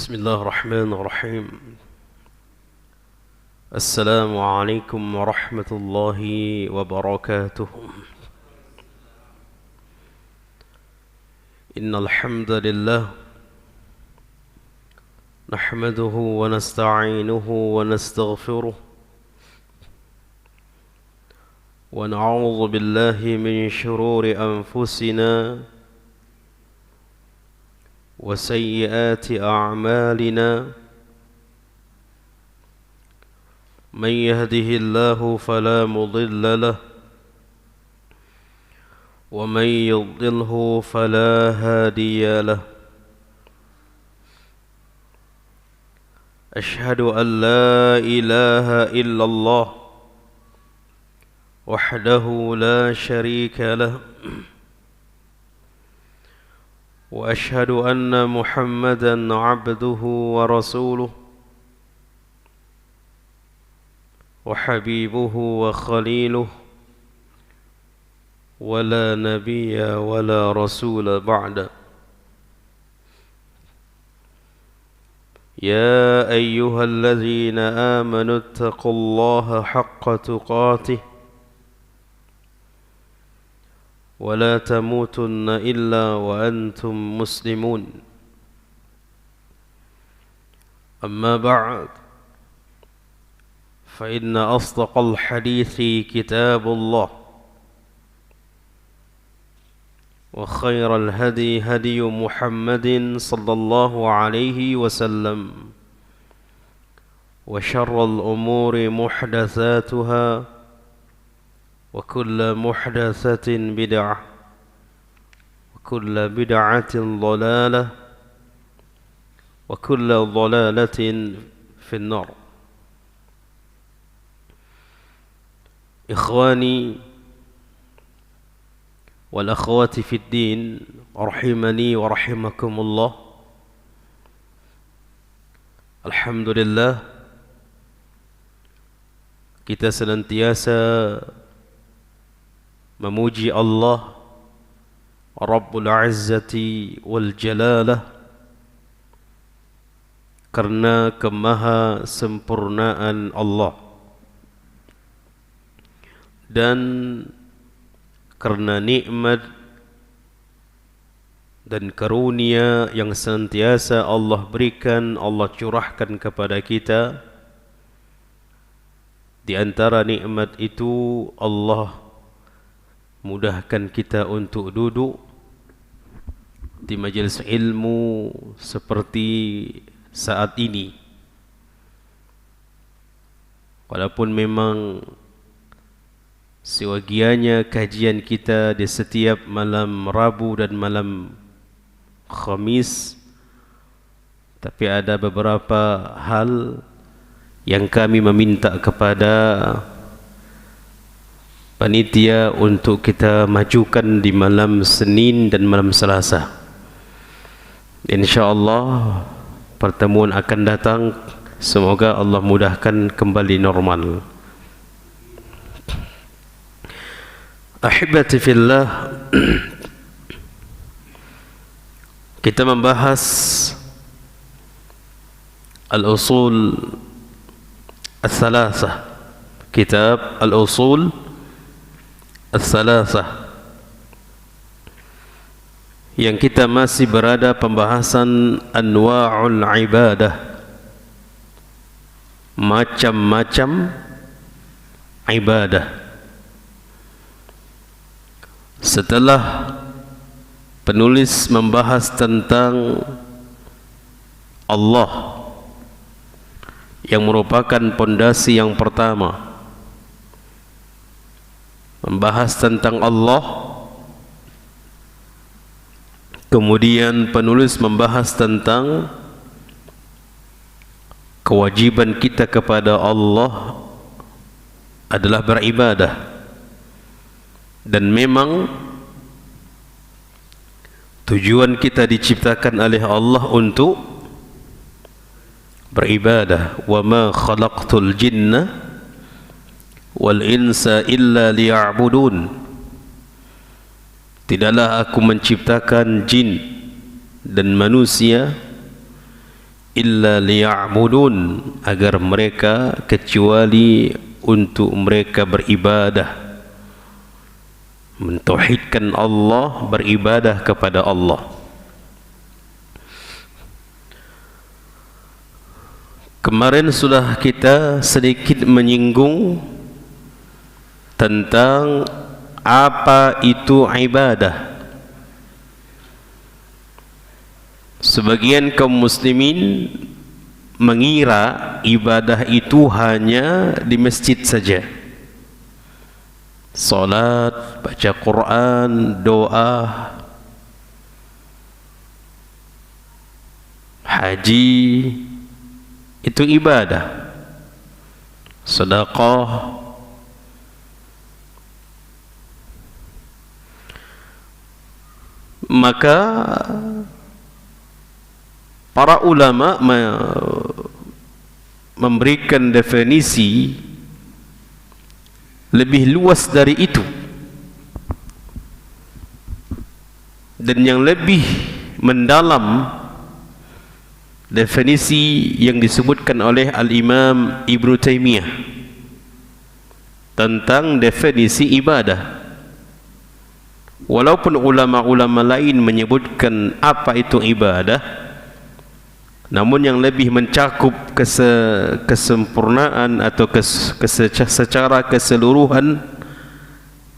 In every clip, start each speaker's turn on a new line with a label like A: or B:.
A: بسم الله الرحمن الرحيم. السلام عليكم ورحمة الله وبركاته. إن الحمد لله نحمده ونستعينه ونستغفره ونعوذ بالله من شرور أنفسنا وسيئات أعمالنا. من يهده الله فلا مضل له ومن يضلله فلا هادي له. أشهد أن لا إله إلا الله وحده لا شريك له وأشهد أن محمدًا عبده ورسوله وحبيبه وخليله ولا نبي ولا رسول بعد. يا أيها الذين آمنوا اتقوا الله حق تقاته ولا تموتن إلا وأنتم مسلمون. أما بعد فإن أصدق الحديث كتاب الله وخير الهدي هدي محمد صلى الله عليه وسلم وشر الأمور محدثاتها وكل محدثة بدعة وكل بدعة ضلالة وكل ضلالة في النار. إخواني والأخوات في الدين رحمني ورحمكم الله. Alhamdulillah, kita senantiasa memuji Allah Rabbul Izzati wal Jalalah karena kemaha sempurnaan Allah dan karena nikmat dan karunia yang senantiasa Allah berikan, Allah curahkan kepada kita. Di antara nikmat itu Allah mudahkan kita untuk duduk di majelis ilmu seperti saat ini. Walaupun memang sewagiannya kajian kita di setiap malam Rabu dan malam Khamis, tapi ada beberapa hal yang kami meminta kepada panitia untuk kita majukan di malam Senin dan malam Selasa. InsyaAllah pertemuan akan datang, semoga Allah mudahkan kembali normal. Ahibati fillah, kita membahas al-usul al-thalathah, kitab al-usul al-thalathah, yang kita masih berada pembahasan anwa'ul ibadah, macam-macam ibadah. Setelah penulis membahas tentang Allah yang merupakan pondasi yang pertama, membahas tentang Allah, kemudian penulis membahas tentang kewajiban kita kepada Allah adalah beribadah. Dan memang tujuan kita diciptakan oleh Allah untuk beribadah. Wa ma khalaqtul jinna wal insa illa liya'budun. Tidaklah aku menciptakan jin dan manusia illa liya'budun, agar mereka kecuali untuk mereka beribadah, mentauhidkan Allah, beribadah kepada Allah. Kemarin sudah kita sedikit menyinggung tentang apa itu ibadah. Sebagian kaum muslimin mengira ibadah itu hanya di masjid saja. Salat, baca Quran, doa, haji, itu ibadah. Sedekah. Maka para ulama memberikan definisi lebih luas dari itu, dan yang lebih mendalam definisi yang disebutkan oleh Al-Imam Ibnu Taimiyah tentang definisi ibadah. Walaupun ulama-ulama lain menyebutkan apa itu ibadah, namun yang lebih mencakup kesempurnaan atau secara keseluruhan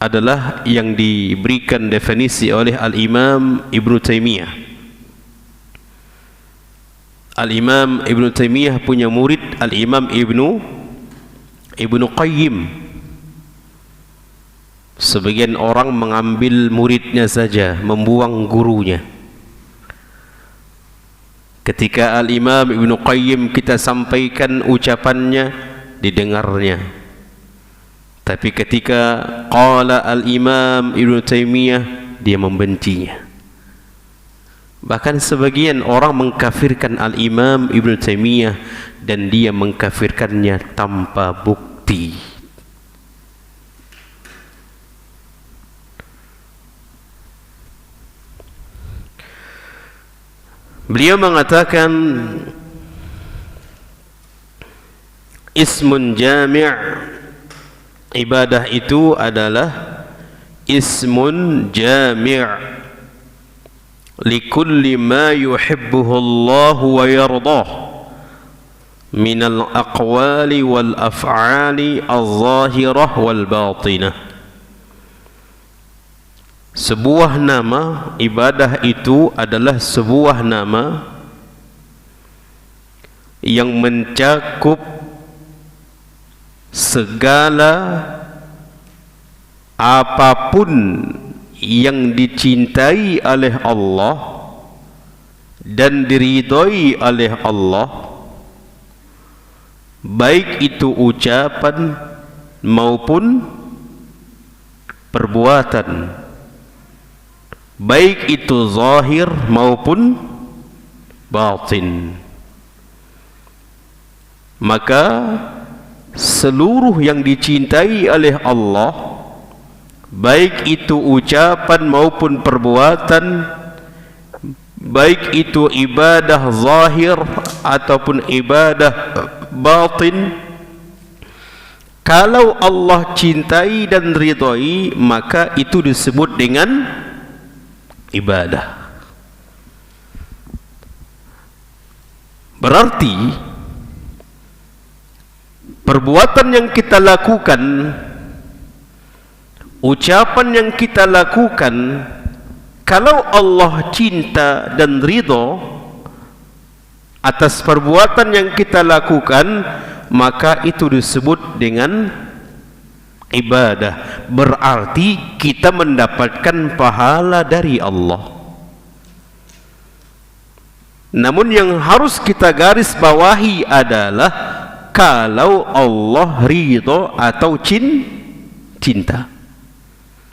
A: adalah yang diberikan definisi oleh Al-Imam Ibnu Taimiyah. Al-Imam Ibnu Taimiyah punya murid Al-Imam Ibnu Qayyim. Sebagian orang mengambil muridnya saja, membuang gurunya. Ketika Al-Imam Ibnu Qayyim kita sampaikan ucapannya, didengarnya. Tapi ketika qala Al-Imam Ibnu Taimiyah, dia membencinya. Bahkan sebagian orang mengkafirkan Al-Imam Ibnu Taimiyah, dan dia mengkafirkannya tanpa bukti. Beliau mengatakan ismun jami', ibadah itu adalah ismun jami' likulli ma yuhibbuhu Allah wa yardah minal aqwali wal af'ali al-zahirah wal batinah. Sebuah nama ibadah itu adalah sebuah nama yang mencakup segala apapun yang dicintai oleh Allah dan diridhai oleh Allah, baik itu ucapan maupun perbuatan, baik itu zahir maupun batin. Maka seluruh yang dicintai oleh Allah, baik itu ucapan maupun perbuatan, baik itu ibadah zahir ataupun ibadah batin, kalau Allah cintai dan ridhai, maka itu disebut dengan ibadah. Berarti perbuatan yang kita lakukan, ucapan yang kita lakukan, kalau Allah cinta dan ridha atas perbuatan yang kita lakukan, maka itu disebut dengan ibadah. Berarti kita mendapatkan pahala dari Allah. Namun yang harus kita garis bawahi adalah kalau Allah ridha atau cinta,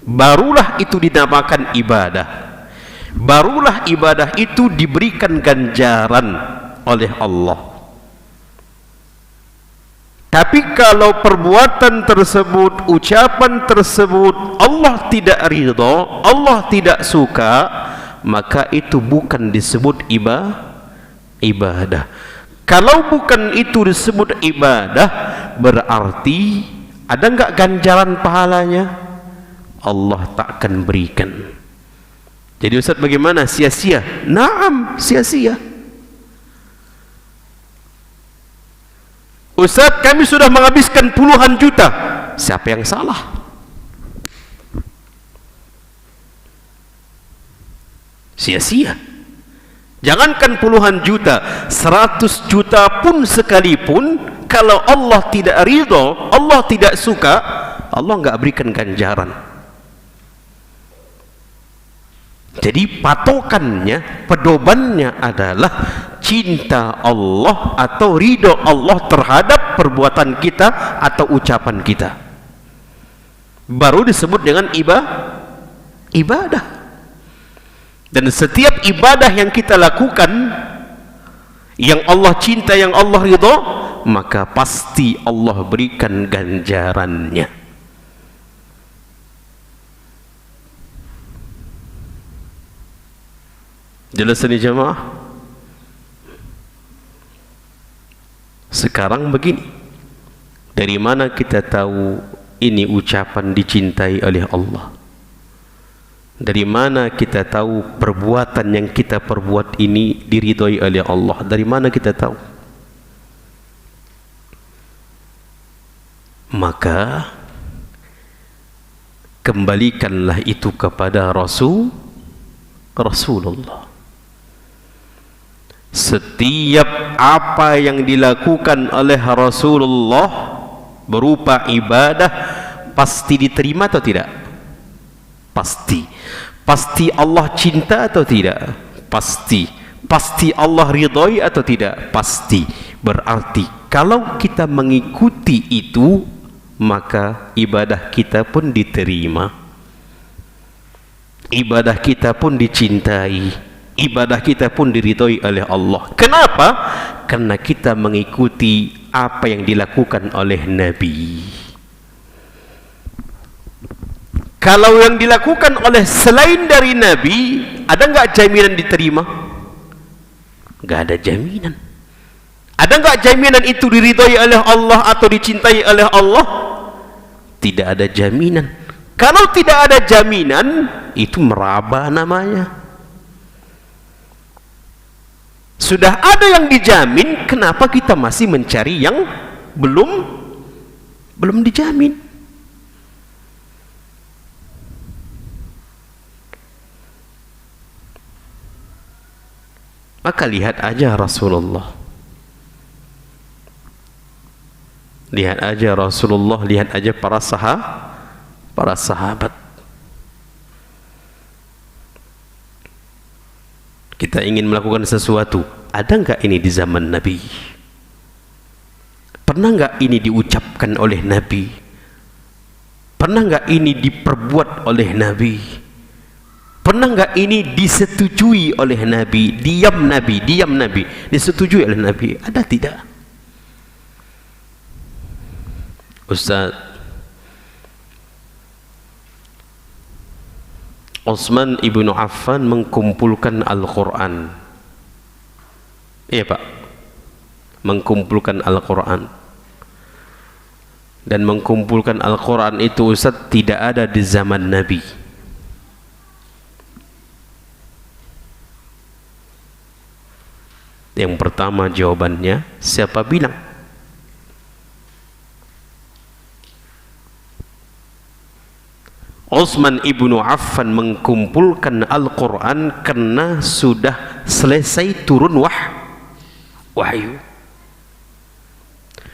A: barulah itu dinamakan ibadah. Barulah ibadah itu diberikan ganjaran oleh Allah. Tapi kalau perbuatan tersebut, ucapan tersebut Allah tidak ridha, Allah tidak suka, maka itu bukan disebut ibadah. Kalau bukan itu disebut ibadah, berarti ada enggak ganjaran pahalanya? Allah tak akan berikan. Jadi Ustaz, bagaimana? Sia-sia? Naam, sia-sia. Ustaz, kami sudah menghabiskan puluhan juta. Siapa yang salah? Sia-sia. Jangankan puluhan juta, 100 juta pun sekalipun, kalau Allah tidak ridho, Allah tidak suka, Allah enggak berikan ganjaran. Jadi patokannya, pedomannya adalah cinta Allah atau ridho Allah terhadap perbuatan kita atau ucapan kita, baru disebut dengan ibadah. Dan setiap ibadah yang kita lakukan, yang Allah cinta, yang Allah ridho, maka pasti Allah berikan ganjarannya. Jelas ini jemaah? Sekarang begini, dari mana kita tahu ini ucapan dicintai oleh Allah? Dari mana kita tahu perbuatan yang kita perbuat ini diridhoi oleh Allah? Dari mana kita tahu? Maka kembalikanlah itu kepada Rasulullah. Setiap apa yang dilakukan oleh Rasulullah berupa ibadah pasti diterima atau tidak? Pasti. Pasti Allah cinta atau tidak? Pasti. Pasti Allah ridhoi atau tidak? Pasti. Berarti kalau kita mengikuti itu, maka ibadah kita pun diterima, ibadah kita pun dicintai, ibadah kita pun diridhoi oleh Allah. Kenapa? Karena kita mengikuti apa yang dilakukan oleh Nabi. Kalau yang dilakukan oleh selain dari Nabi, ada enggak jaminan diterima? Enggak ada jaminan. Ada enggak jaminan itu diridhoi oleh Allah atau dicintai oleh Allah? Tidak ada jaminan. Kalau tidak ada jaminan, itu meraba namanya. Sudah ada yang dijamin, kenapa kita masih mencari yang belum dijamin? Maka lihat aja Rasulullah, lihat aja Rasulullah, lihat aja para sahabat. Kita ingin melakukan sesuatu, ada enggak ini di zaman Nabi? Pernah enggak ini diucapkan oleh Nabi? Pernah enggak ini diperbuat oleh Nabi? Pernah enggak ini disetujui oleh Nabi? Diam Nabi, disetujui oleh Nabi? Ada tidak? Ustaz, Utsman ibnu Affan mengkumpulkan Al-Quran. Iya Pak, mengkumpulkan Al-Quran. Dan mengkumpulkan Al-Quran itu Ustaz tidak ada di zaman Nabi. Yang pertama jawabannya, siapa bilang? Utsman ibnu Affan mengkumpulkan Al-Quran karena sudah selesai turun wahyu,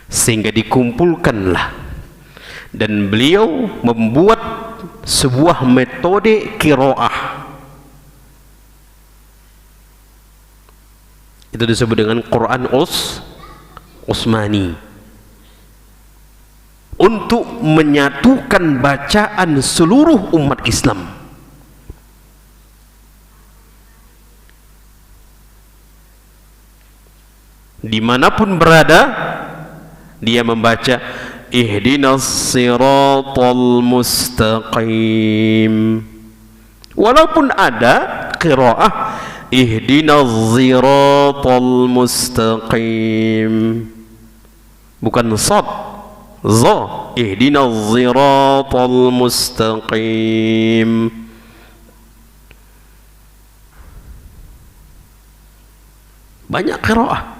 A: sehingga dikumpulkanlah, dan beliau membuat sebuah metode qiraah. Itu disebut dengan Quran Utsmani, untuk menyatukan bacaan seluruh umat Islam. Dimanapun berada, dia membaca ihdinas siratal mustaqim. Walaupun ada qiraah Ihdinas siratal mustaqim. Bukan sad, za. Ihdinas siratal mustaqim. Banyak qiraah.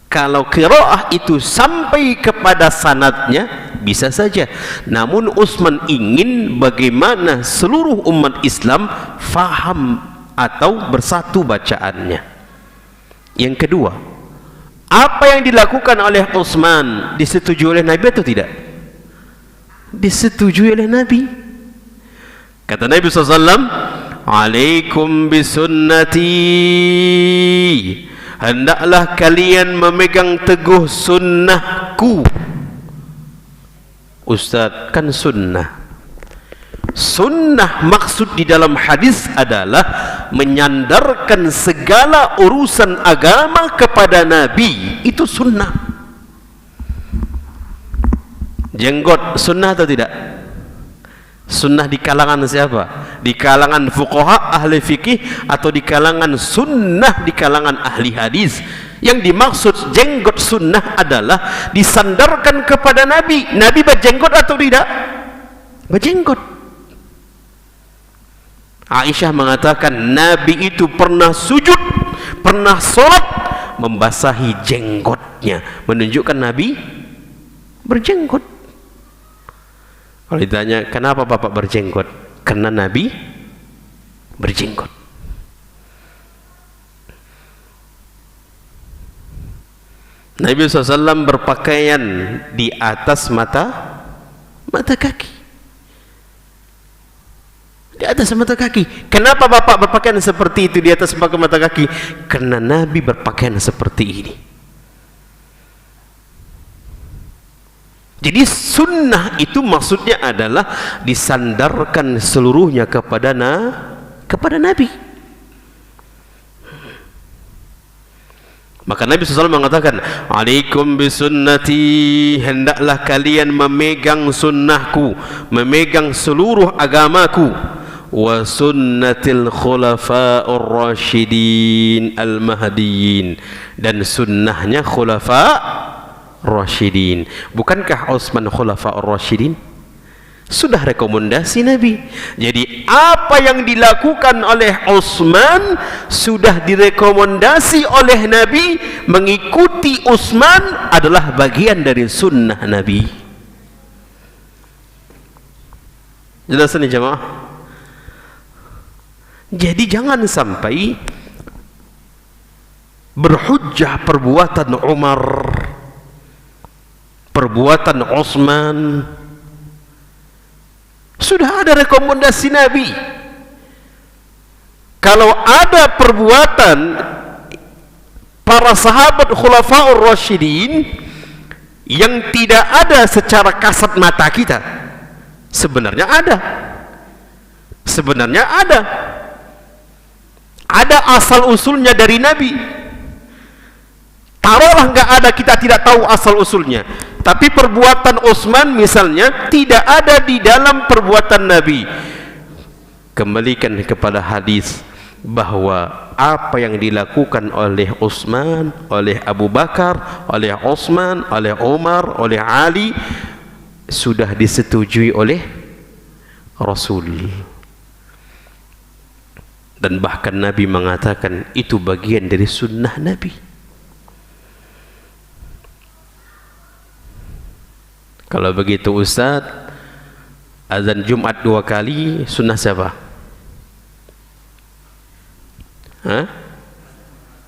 A: Kalau qiraah itu sampai kepada sanadnya bisa saja. Namun Utsman ingin bagaimana seluruh umat Islam faham atau bersatu bacaannya. Yang kedua, apa yang dilakukan oleh Utsman disetujui oleh Nabi atau tidak? Disetujui oleh Nabi. Kata Nabi SAW, alaikum bisunnati, hendaklah kalian memegang teguh sunnahku. Ustaz, kan sunnah. Sunnah maksud di dalam hadis adalah menyandarkan segala urusan agama kepada Nabi. Itu sunnah. Jenggot sunnah atau tidak? Sunnah di kalangan siapa? Di kalangan fuqaha ahli fikih atau di kalangan sunnah di kalangan ahli hadis? Yang dimaksud jenggot sunnah adalah disandarkan kepada Nabi. Nabi berjenggot atau tidak? Berjenggot. Aisyah mengatakan Nabi itu pernah sujud, pernah sholat membasahi jenggotnya, menunjukkan Nabi berjenggot. Kalau ditanya kenapa bapak berjenggot, karena Nabi berjenggot. Nabi SAW berpakaian di atas mata kaki. Di atas mata kaki. Kenapa bapak berpakaian seperti itu di atas mata kaki? Karena Nabi berpakaian seperti ini. Jadi sunnah itu maksudnya adalah disandarkan seluruhnya kepada Nabi. Maka Nabi SAW mengatakan, alaikum bisunnati, hendaklah kalian memegang sunnahku, memegang seluruh agamaku, wa sunnatil khulafa'ur rasyidin al-mahdiyyin, dan sunnahnya khulafa' rasyidin. Bukankah Utsman khulafa'ur rasyidin? Sudah rekomendasi Nabi. Jadi apa yang dilakukan oleh Utsman sudah direkomendasi oleh Nabi. Mengikuti Utsman adalah bagian dari sunnah Nabi. Jelas ini jemaah? Jadi jangan sampai berhujjah perbuatan Umar, perbuatan Utsman. Sudah ada rekomendasi Nabi. Kalau ada perbuatan para sahabat khulafaur rasyidin yang tidak ada secara kasat mata kita, sebenarnya ada. Sebenarnya ada. Ada asal usulnya dari Nabi. Taruhlah nggak ada, kita tidak tahu asal usulnya. Tapi perbuatan Utsman misalnya tidak ada di dalam perbuatan Nabi. Kembalikan kepada hadis bahwa apa yang dilakukan oleh Utsman, oleh Abu Bakar, oleh Utsman, oleh Umar, oleh Ali sudah disetujui oleh Rasul. Dan bahkan Nabi mengatakan itu bagian dari sunnah Nabi. Kalau begitu Ustaz, azan Jumat 2 kali sunnah siapa? Hah?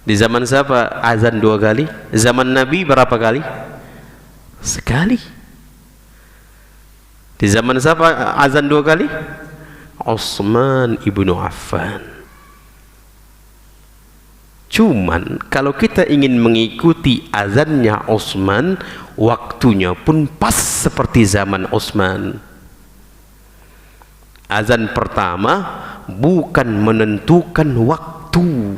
A: Di zaman siapa azan 2 kali? Zaman Nabi berapa kali? Sekali. Di zaman siapa azan 2 kali? Utsman ibnu Affan. Cuman kalau kita ingin mengikuti azannya Utsman, waktunya pun pas seperti zaman Utsman. Azan pertama bukan menentukan waktu.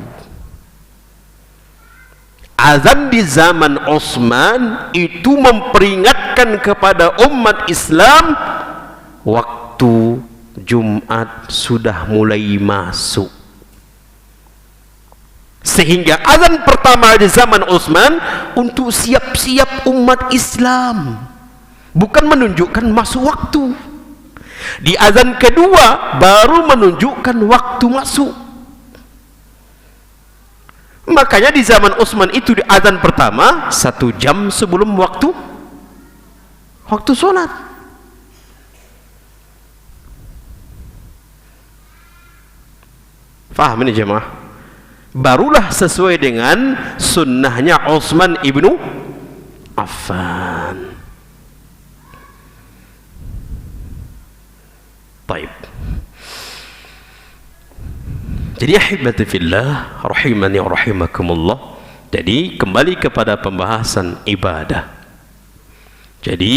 A: Azan di zaman Utsman itu memperingatkan kepada umat Islam waktu Jumat sudah mulai masuk. Sehingga azan pertama di zaman Utsman untuk siap-siap umat Islam, bukan menunjukkan masuk waktu. Di azan kedua baru menunjukkan waktu masuk. Makanya di zaman Utsman itu di azan pertama 1 jam sebelum waktu sholat. Faham ini jemaah? Barulah sesuai dengan sunnahnya Utsman ibnu Affan. Baik. Jadi ahibati fillah rahimani wa rahimakumullah. Jadi kembali kepada pembahasan ibadah. Jadi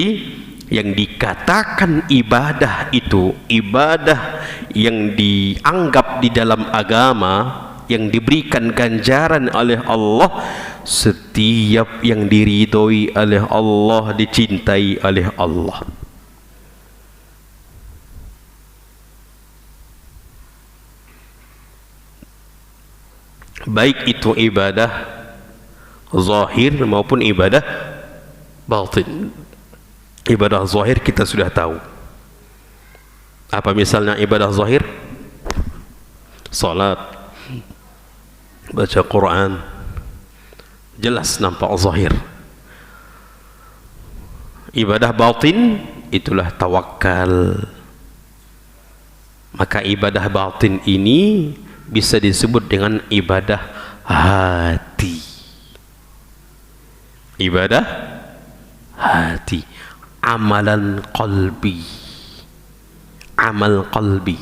A: yang dikatakan ibadah itu ibadah yang dianggap di dalam agama, yang diberikan ganjaran oleh Allah, setiap yang diridhoi oleh Allah, dicintai oleh Allah. Baik itu ibadah zahir maupun ibadah batin. Ibadah zahir kita sudah tahu. Apa misalnya ibadah zahir? Salat, baca Quran, jelas nampak zahir. Ibadah batin itulah tawakal. Maka ibadah batin ini bisa disebut dengan ibadah hati. Ibadah hati, amalan qalbi, amal qalbi,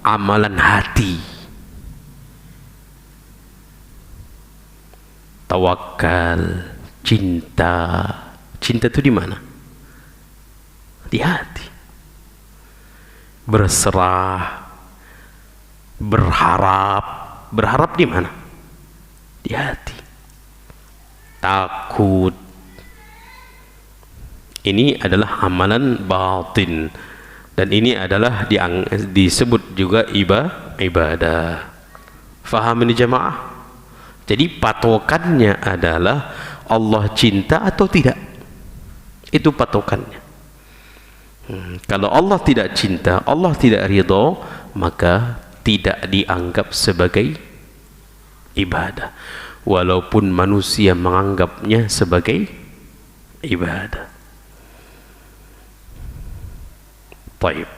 A: amalan hati. Tawakal, cinta. Cinta itu di mana? Di hati. Berserah, berharap. Berharap di mana? Di hati. Takut. Ini adalah amalan batin, dan ini adalah disebut juga ibadah. Faham ini jemaah? Jadi patokannya adalah Allah cinta atau tidak. Itu patokannya. Kalau Allah tidak cinta, Allah tidak ridha, maka tidak dianggap sebagai ibadah, walaupun manusia menganggapnya sebagai ibadah. Baik.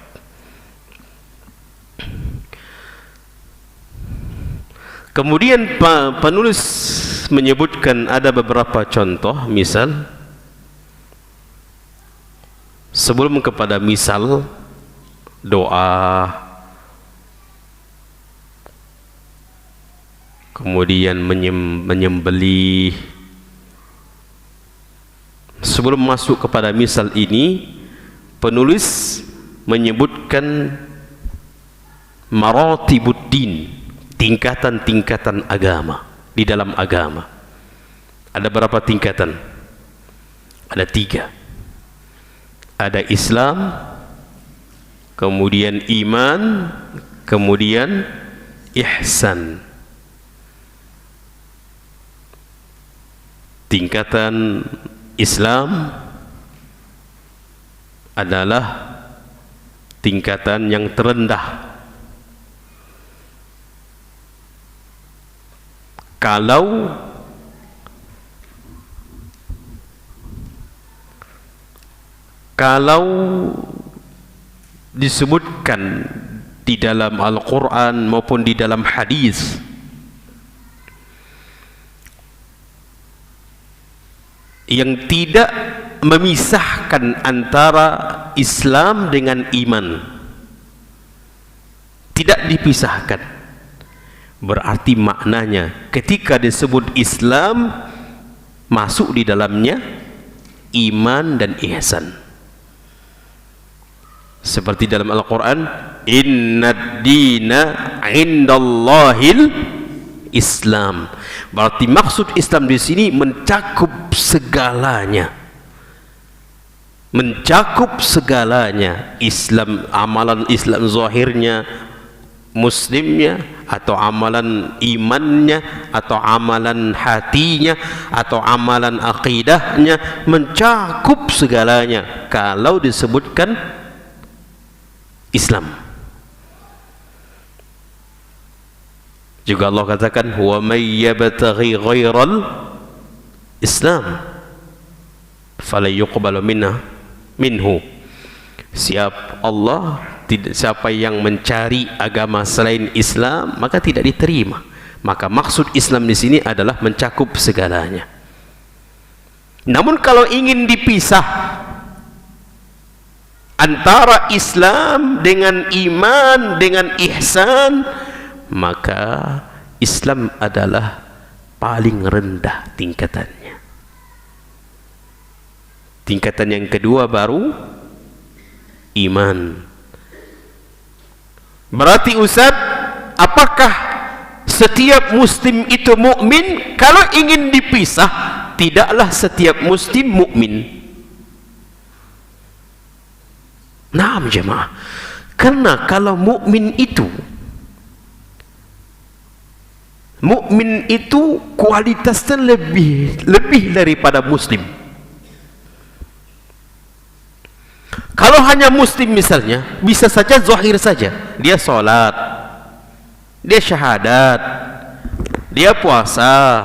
A: Kemudian penulis menyebutkan ada beberapa contoh. Misal, sebelum kepada misal doa, kemudian menyembelih, sebelum masuk kepada misal ini, penulis menyebutkan maratibuddin, tingkatan-tingkatan agama. Di dalam agama ada berapa tingkatan? Ada 3. Ada Islam, kemudian iman, kemudian ihsan. Tingkatan Islam adalah tingkatan yang terendah. Kalau disebutkan di dalam Al-Quran maupun di dalam hadis, yang tidak memisahkan antara Islam dengan iman, tidak dipisahkan, berarti maknanya ketika disebut Islam masuk di dalamnya iman dan ihsan. Seperti dalam Al-Quran, innad dina indallahil Islam. Berarti maksud Islam di sini mencakup segalanya. Mencakup segalanya. Islam, amalan Islam zahirnya, muslimnya, atau amalan imannya, atau amalan hatinya, atau amalan akidahnya, mencakup segalanya kalau disebutkan Islam. Juga Allah katakan, wa may yabtaghi ghairal Islam fala yuqbalu minhu. Siapa yang mencari agama selain Islam, maka tidak diterima. Maka maksud Islam di sini adalah mencakup segalanya. Namun kalau ingin dipisah antara Islam dengan iman dengan ihsan, maka Islam adalah paling rendah tingkatannya. Tingkatan yang kedua baru iman. Berarti Ustaz, apakah setiap muslim itu mukmin? Kalau ingin dipisah, tidaklah setiap muslim mukmin. Naam jemaah. Karena kalau mukmin itu kualitasnya lebih daripada muslim. Kalau hanya muslim misalnya, bisa saja zahir saja, dia sholat, dia syahadat, dia puasa.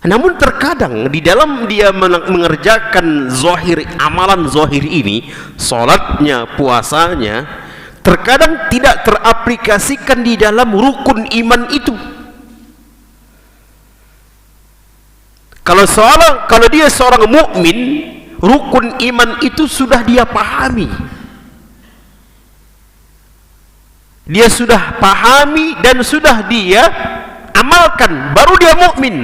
A: Namun terkadang di dalam dia mengerjakan zahir, amalan zahir ini, sholatnya, puasanya, terkadang tidak teraplikasikan di dalam rukun iman itu. Kalau dia seorang mukmin, rukun iman itu sudah dia pahami. Dia sudah pahami dan sudah dia amalkan, baru dia mukmin.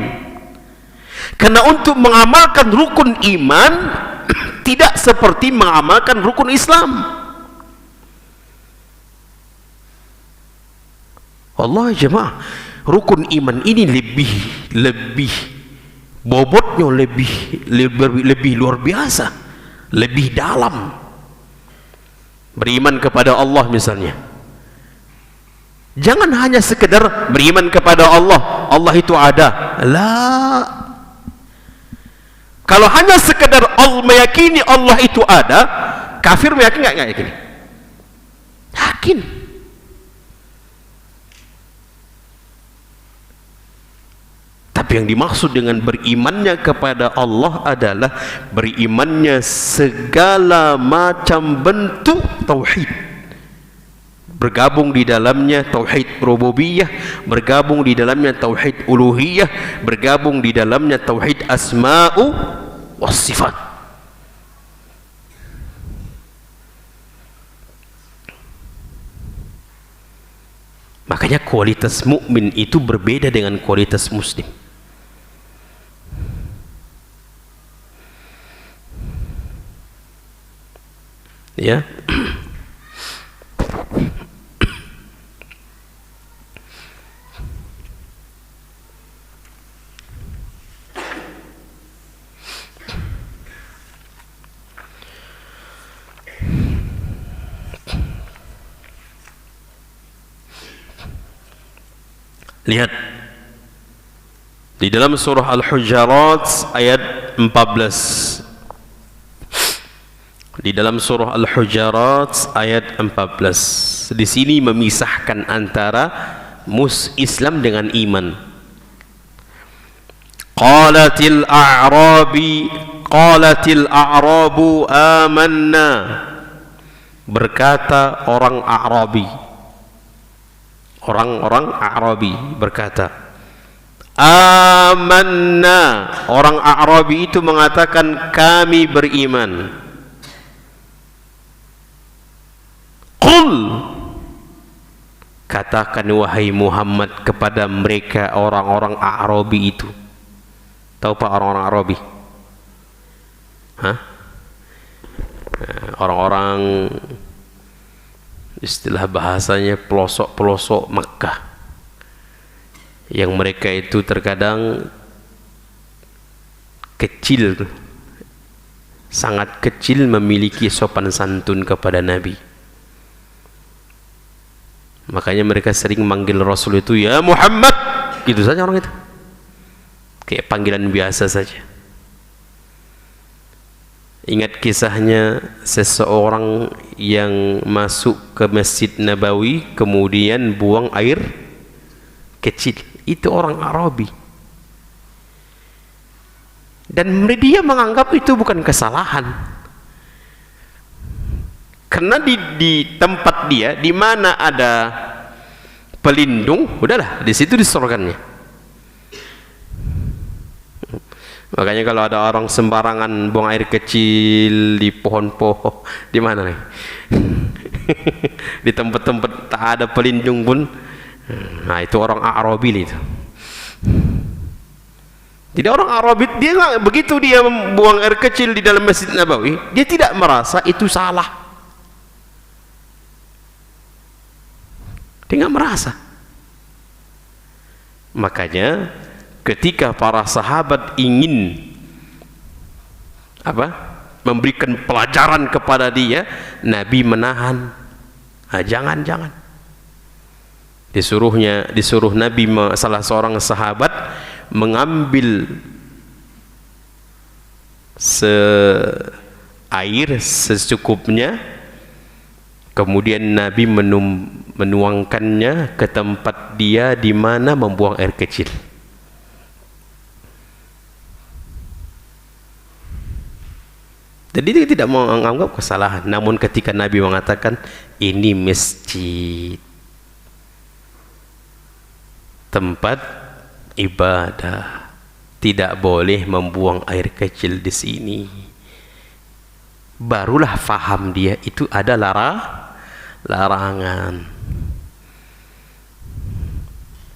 A: Karena untuk mengamalkan rukun iman tidak seperti mengamalkan rukun Islam. Allah jemaah, rukun iman ini lebih bobotnya lebih luar biasa, lebih dalam. Beriman kepada Allah misalnya, jangan hanya sekedar beriman kepada Allah, Allah itu ada. La. Kalau hanya sekedar meyakini Allah itu ada, kafir meyakini nggak yakini? Yakin. Tapi yang dimaksud dengan berimannya kepada Allah adalah berimannya segala macam bentuk tauhid. Bergabung di dalamnya tauhid rububiyah, bergabung di dalamnya tauhid uluhiyah, bergabung di dalamnya tauhid asma'u was sifat. Makanya kualitas mukmin itu berbeda dengan kualitas muslim. Ya. Lihat di dalam surah Al-Hujurat ayat 14. Di dalam surah Al-Hujurat ayat 14. Di sini memisahkan antara Islam dengan iman. Qalatil a'rabu amanna. Berkata orang A'rabi, orang-orang A'rabi berkata, amanna. Orang A'rabi itu mengatakan kami beriman. Qul, katakan wahai Muhammad kepada mereka orang-orang A'rabi itu. Tahu pak orang-orang A'rabi? Hah? Orang-orang, istilah bahasanya pelosok-pelosok Makkah, yang mereka itu terkadang kecil, sangat kecil, memiliki sopan santun kepada Nabi. Makanya mereka sering manggil Rasul itu ya Muhammad, gitu saja orang itu, kayak panggilan biasa saja. Ingat kisahnya seseorang yang masuk ke Masjid Nabawi kemudian buang air kecil. Itu orang Arabi, dan dia menganggap itu bukan kesalahan, karena di tempat dia di mana ada pelindung, udahlah di situ disorgannya. Makanya kalau ada orang sembarangan buang air kecil di pohon-pohon, di mana nih? Di tempat-tempat tak ada pelindung pun, nah itu orang Arabi itu. Jadi orang Arabi dia nggak begitu, dia buang air kecil di dalam Masjid Nabawi, dia tidak merasa itu salah, dia nggak merasa. Makanya ketika para sahabat ingin memberikan pelajaran kepada dia, Nabi menahan. Jangan. Disuruh Nabi, salah seorang sahabat mengambil air secukupnya, kemudian Nabi menuangkannya ke tempat dia di mana membuang air kecil. Jadi dia tidak menganggap kesalahan. Namun ketika Nabi mengatakan ini masjid, tempat ibadah, tidak boleh membuang air kecil di sini, barulah faham dia itu ada larangan.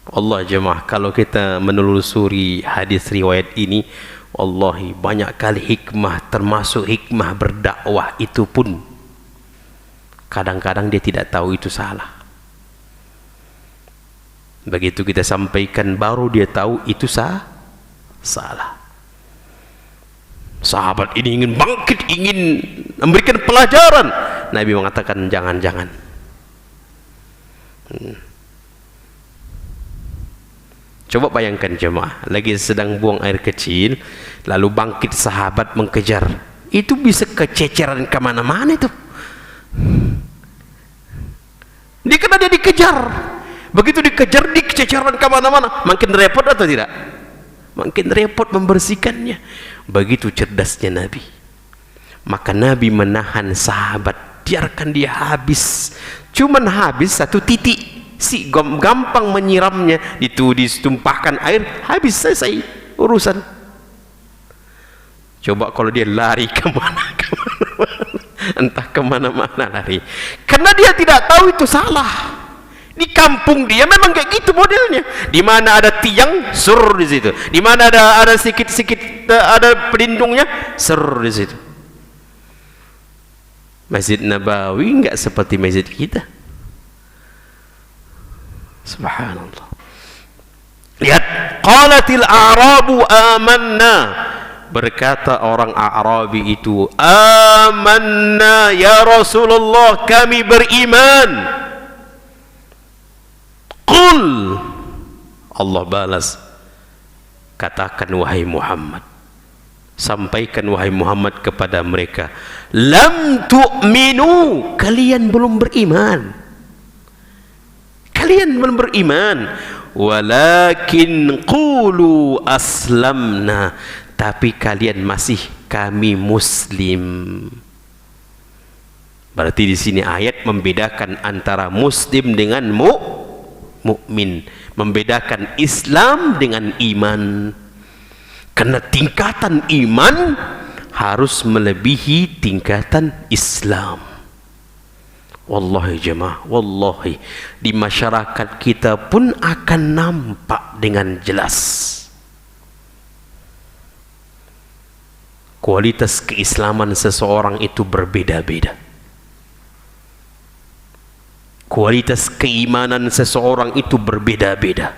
A: Allah jemaah, kalau kita menelusuri hadis riwayat ini, wallahi banyak kali hikmah, termasuk hikmah berdakwah itu pun kadang-kadang dia tidak tahu itu salah. Begitu kita sampaikan baru dia tahu itu salah. Sahabat ini ingin bangkit, ingin memberikan pelajaran. Nabi mengatakan jangan. Coba bayangkan jemaah, lagi sedang buang air kecil, lalu bangkit sahabat mengejar, itu bisa kececeran kemana-mana itu. Karena dia dikejar, begitu dikejar, dikececeran kemana-mana, makin repot atau tidak? Makin repot membersihkannya. Begitu cerdasnya Nabi. Maka Nabi menahan sahabat, biarkan dia habis, cuman habis satu titik. Si gampang menyiramnya, itu ditumpahkan air, habis, selesai urusan. Coba kalau dia lari kemana-mana, entah kemana-mana lari, karena dia tidak tahu itu salah. Di kampung dia memang kayak gitu modelnya. Di mana ada tiang, sur di situ. Di mana ada sedikit-sedikit ada pelindungnya, sur di situ. Masjid Nabawi enggak seperti masjid kita. Subhanallah. Lihat, qalatil a'rabu amanna, berkata orang Arabi itu, amanna ya Rasulullah, kami beriman. Qul, Allah balas, katakan wahai Muhammad, sampaikan wahai Muhammad kepada mereka, lam tu'minu, kalian belum beriman. Kalian belum beriman, walakin qulu aslamna, tapi kalian masih kami muslim. Berarti di sini ayat membedakan antara muslim dengan mukmin, membedakan Islam dengan iman. Karena tingkatan iman harus melebihi tingkatan Islam. Wallahi jemaah, wallahi di masyarakat kita pun akan nampak dengan jelas kualitas keislaman seseorang itu berbeda-beda. Kualitas keimanan seseorang itu berbeda-beda.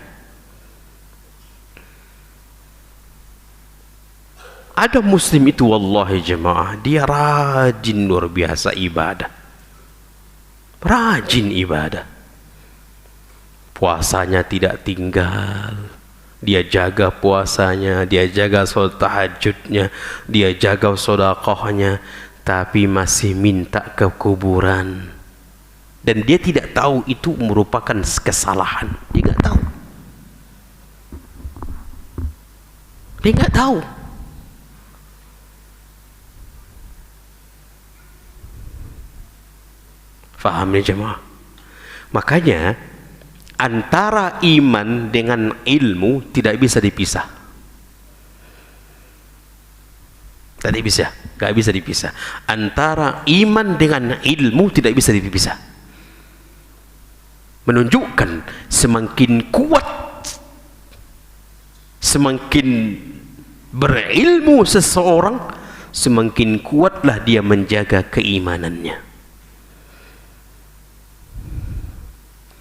A: Ada muslim itu wallahi jemaah, dia rajin luar biasa ibadah, rajin ibadah, puasanya tidak tinggal, dia jaga puasanya, dia jaga sholat tahajudnya, dia jaga sedekahnya, tapi masih minta ke kuburan, dan dia tidak tahu itu merupakan kesalahan. Dia nggak tahu, dia nggak tahu. Faham ya jemaah? Makanya antara iman dengan ilmu tidak bisa dipisah. Tidak bisa, nggak bisa dipisah. Antara iman dengan ilmu tidak bisa dipisah. Menunjukkan semakin kuat, semakin berilmu seseorang, semakin kuatlah dia menjaga keimanannya.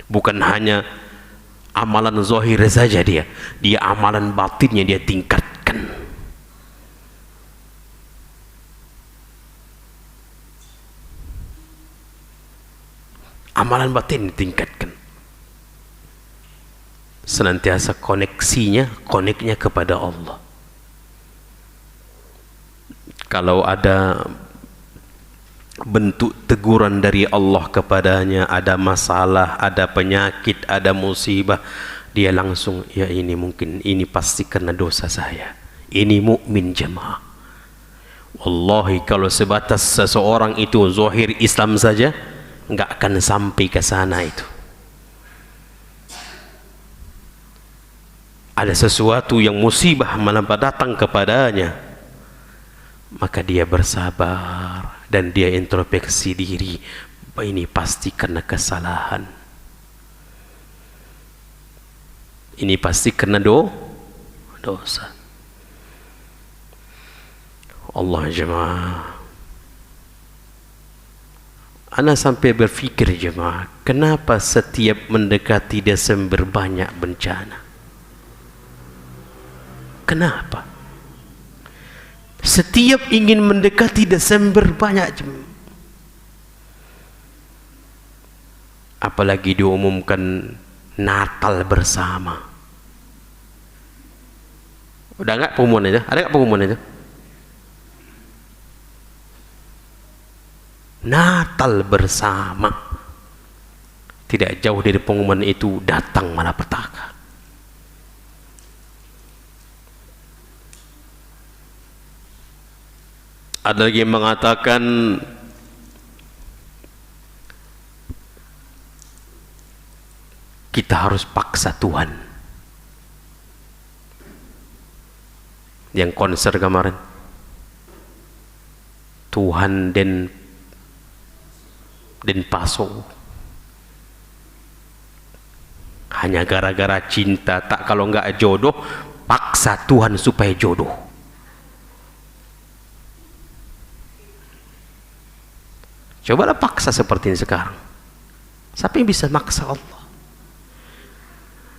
A: Bukan hanya amalan zahir saja dia amalan batinnya dia tingkatkan. Amalan batin ditingkatkan. Senantiasa koneknya kepada Allah. Kalau ada bentuk teguran dari Allah kepadanya, ada masalah, ada penyakit, ada musibah, dia langsung, ya ini mungkin, ini pasti karena dosa saya. Ini mukmin jemaah. Wallahi kalau sebatas seseorang itu zahir Islam saja, enggak akan sampai ke sana itu. Ada sesuatu yang musibah malah datang kepadanya, maka dia bersabar dan dia introspeksi diri, ini pasti karena kesalahan, ini pasti karena dosa. Allah jemaah, ana sampai berfikir jemaah, kenapa setiap mendekati Desember banyak bencana? Kenapa? Setiap ingin mendekati Desember banyak, apalagi diumumkan Natal bersama. Udah nggak pengumuman itu? Ada nggak pengumuman itu? Natal bersama. Tidak jauh dari pengumuman itu datang malapetaka. Ada lagi yang mengatakan kita harus paksa Tuhan. Yang konser kemarin, Tuhan dan Paso, hanya gara-gara cinta, tak kalau nggak jodoh paksa Tuhan supaya jodoh. Cobalah paksa seperti ini sekarang. Siapa yang bisa maksa Allah?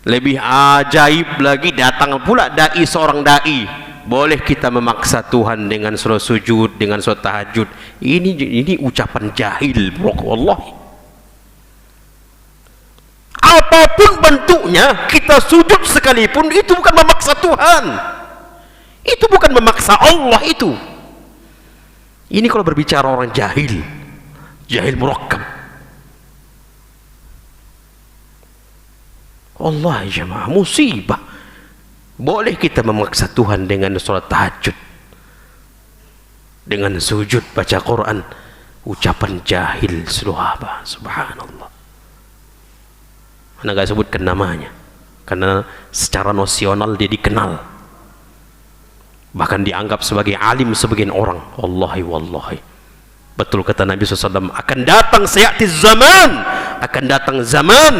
A: Lebih ajaib lagi, datang pula dai, seorang dai, boleh kita memaksa Tuhan dengan surah sujud, dengan surah tahajud. Ini ucapan jahil, Allah. Apapun bentuknya, kita sujud sekalipun, itu bukan memaksa Tuhan, itu bukan memaksa Allah. Itu ini kalau berbicara orang jahil, jahil murakkab. Allah jemaah, musibah. Boleh kita memaksa Tuhan dengan sholat tahajud, dengan sujud, baca Quran, ucapan jahil, subhanallah. Anda gak sebutkan namanya karena secara nosional dia dikenal, bahkan dianggap sebagai alim sebagian orang. Wallahi betul kata Nabi SAW, akan datang sayati zaman, akan datang zaman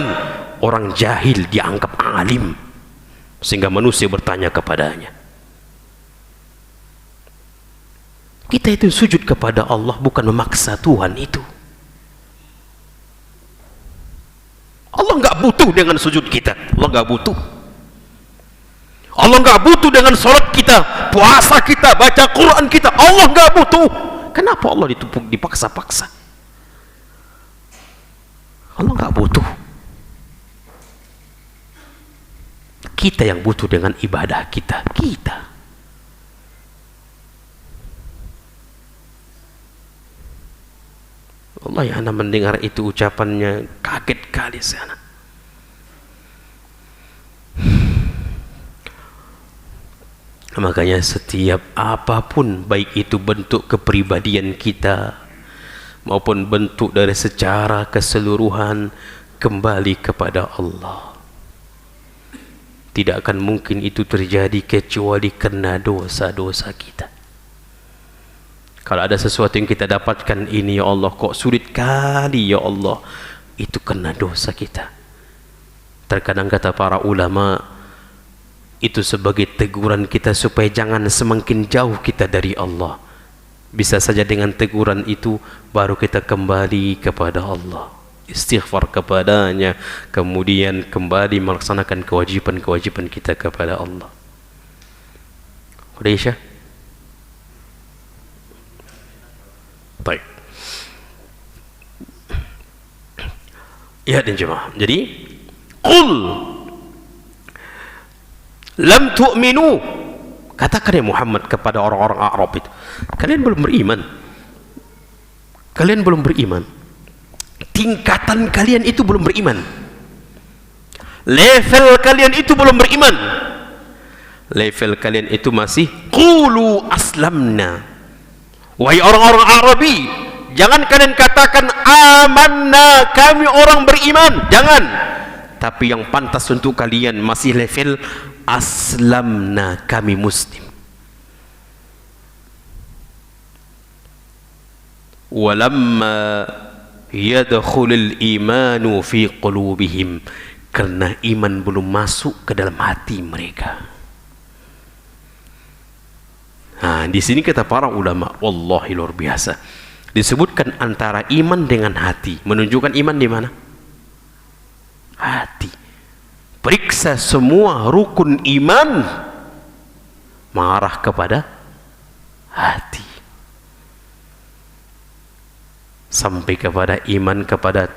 A: orang jahil dianggap alim sehingga manusia bertanya kepadanya. Kita itu sujud kepada Allah bukan memaksa Tuhan itu. Allah nggak butuh dengan sujud kita, Allah nggak butuh. Allah nggak butuh dengan sholat kita, puasa kita, baca Quran kita, Allah nggak butuh. Kenapa Allah dipaksa-paksa? Allah nggak butuh. Kita yang butuh dengan ibadah kita. Allah ya, anda mendengar itu ucapannya kaget kali sana. Makanya setiap apapun, baik itu bentuk kepribadian kita maupun bentuk dari secara keseluruhan, kembali kepada Allah. Tidak akan mungkin itu terjadi kecuali karena dosa-dosa kita. Kalau ada sesuatu yang kita dapatkan ini, ya Allah, kok sulit kali ya Allah, itu karena dosa kita. Terkadang kata para ulama, itu sebagai teguran kita supaya jangan semakin jauh kita dari Allah. Bisa saja dengan teguran itu baru kita kembali kepada Allah, istighfar kepadanya, kemudian kembali melaksanakan kewajiban-kewajiban kita kepada Allah. Udah Isya? Baik. Ya dan jemaah, jadi qul lam tu'minu, katakan ya Muhammad kepada orang-orang Arab itu, kalian belum beriman, tingkatan kalian itu belum beriman, level kalian itu belum beriman, level kalian itu masih qulu aslamna. Wahai orang-orang Arabi, jangan kalian katakan amanna, kami orang beriman, jangan. Tapi yang pantas untuk kalian masih level aslamna, kami muslim. Walamma yadkhulul imanu fi qulubihim, karena iman belum masuk ke dalam hati mereka. Nah, di sini kata para ulama, wallahi luar biasa, disebutkan antara iman dengan hati, menunjukkan iman di mana? Hati. Periksa semua rukun iman mengarah kepada hati, sampai kepada iman kepada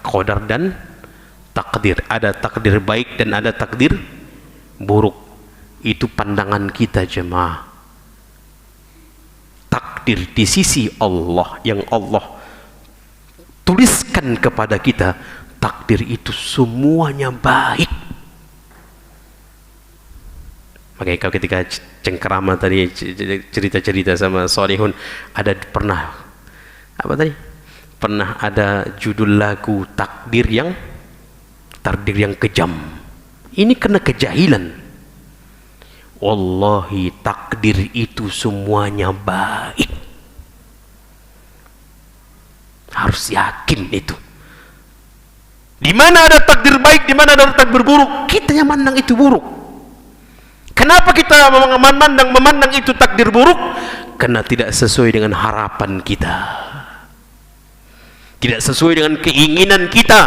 A: qadar dan takdir. Ada takdir baik dan ada takdir buruk. Itu pandangan kita jemaah. Takdir di sisi Allah yang Allah tuliskan kepada kita, takdir itu semuanya baik. Makanya kalau ketika cengkerama tadi cerita-cerita sama Solihun, ada pernah apa tadi? Pernah ada judul lagu takdir yang kejam. Ini kena kejahilan. Wallahi takdir itu semuanya baik. Harus yakin itu. Di mana ada takdir baik, di mana ada takdir buruk, kita yang memandang itu buruk. Kenapa kita memandang itu takdir buruk? Karena tidak sesuai dengan harapan kita, tidak sesuai dengan keinginan kita,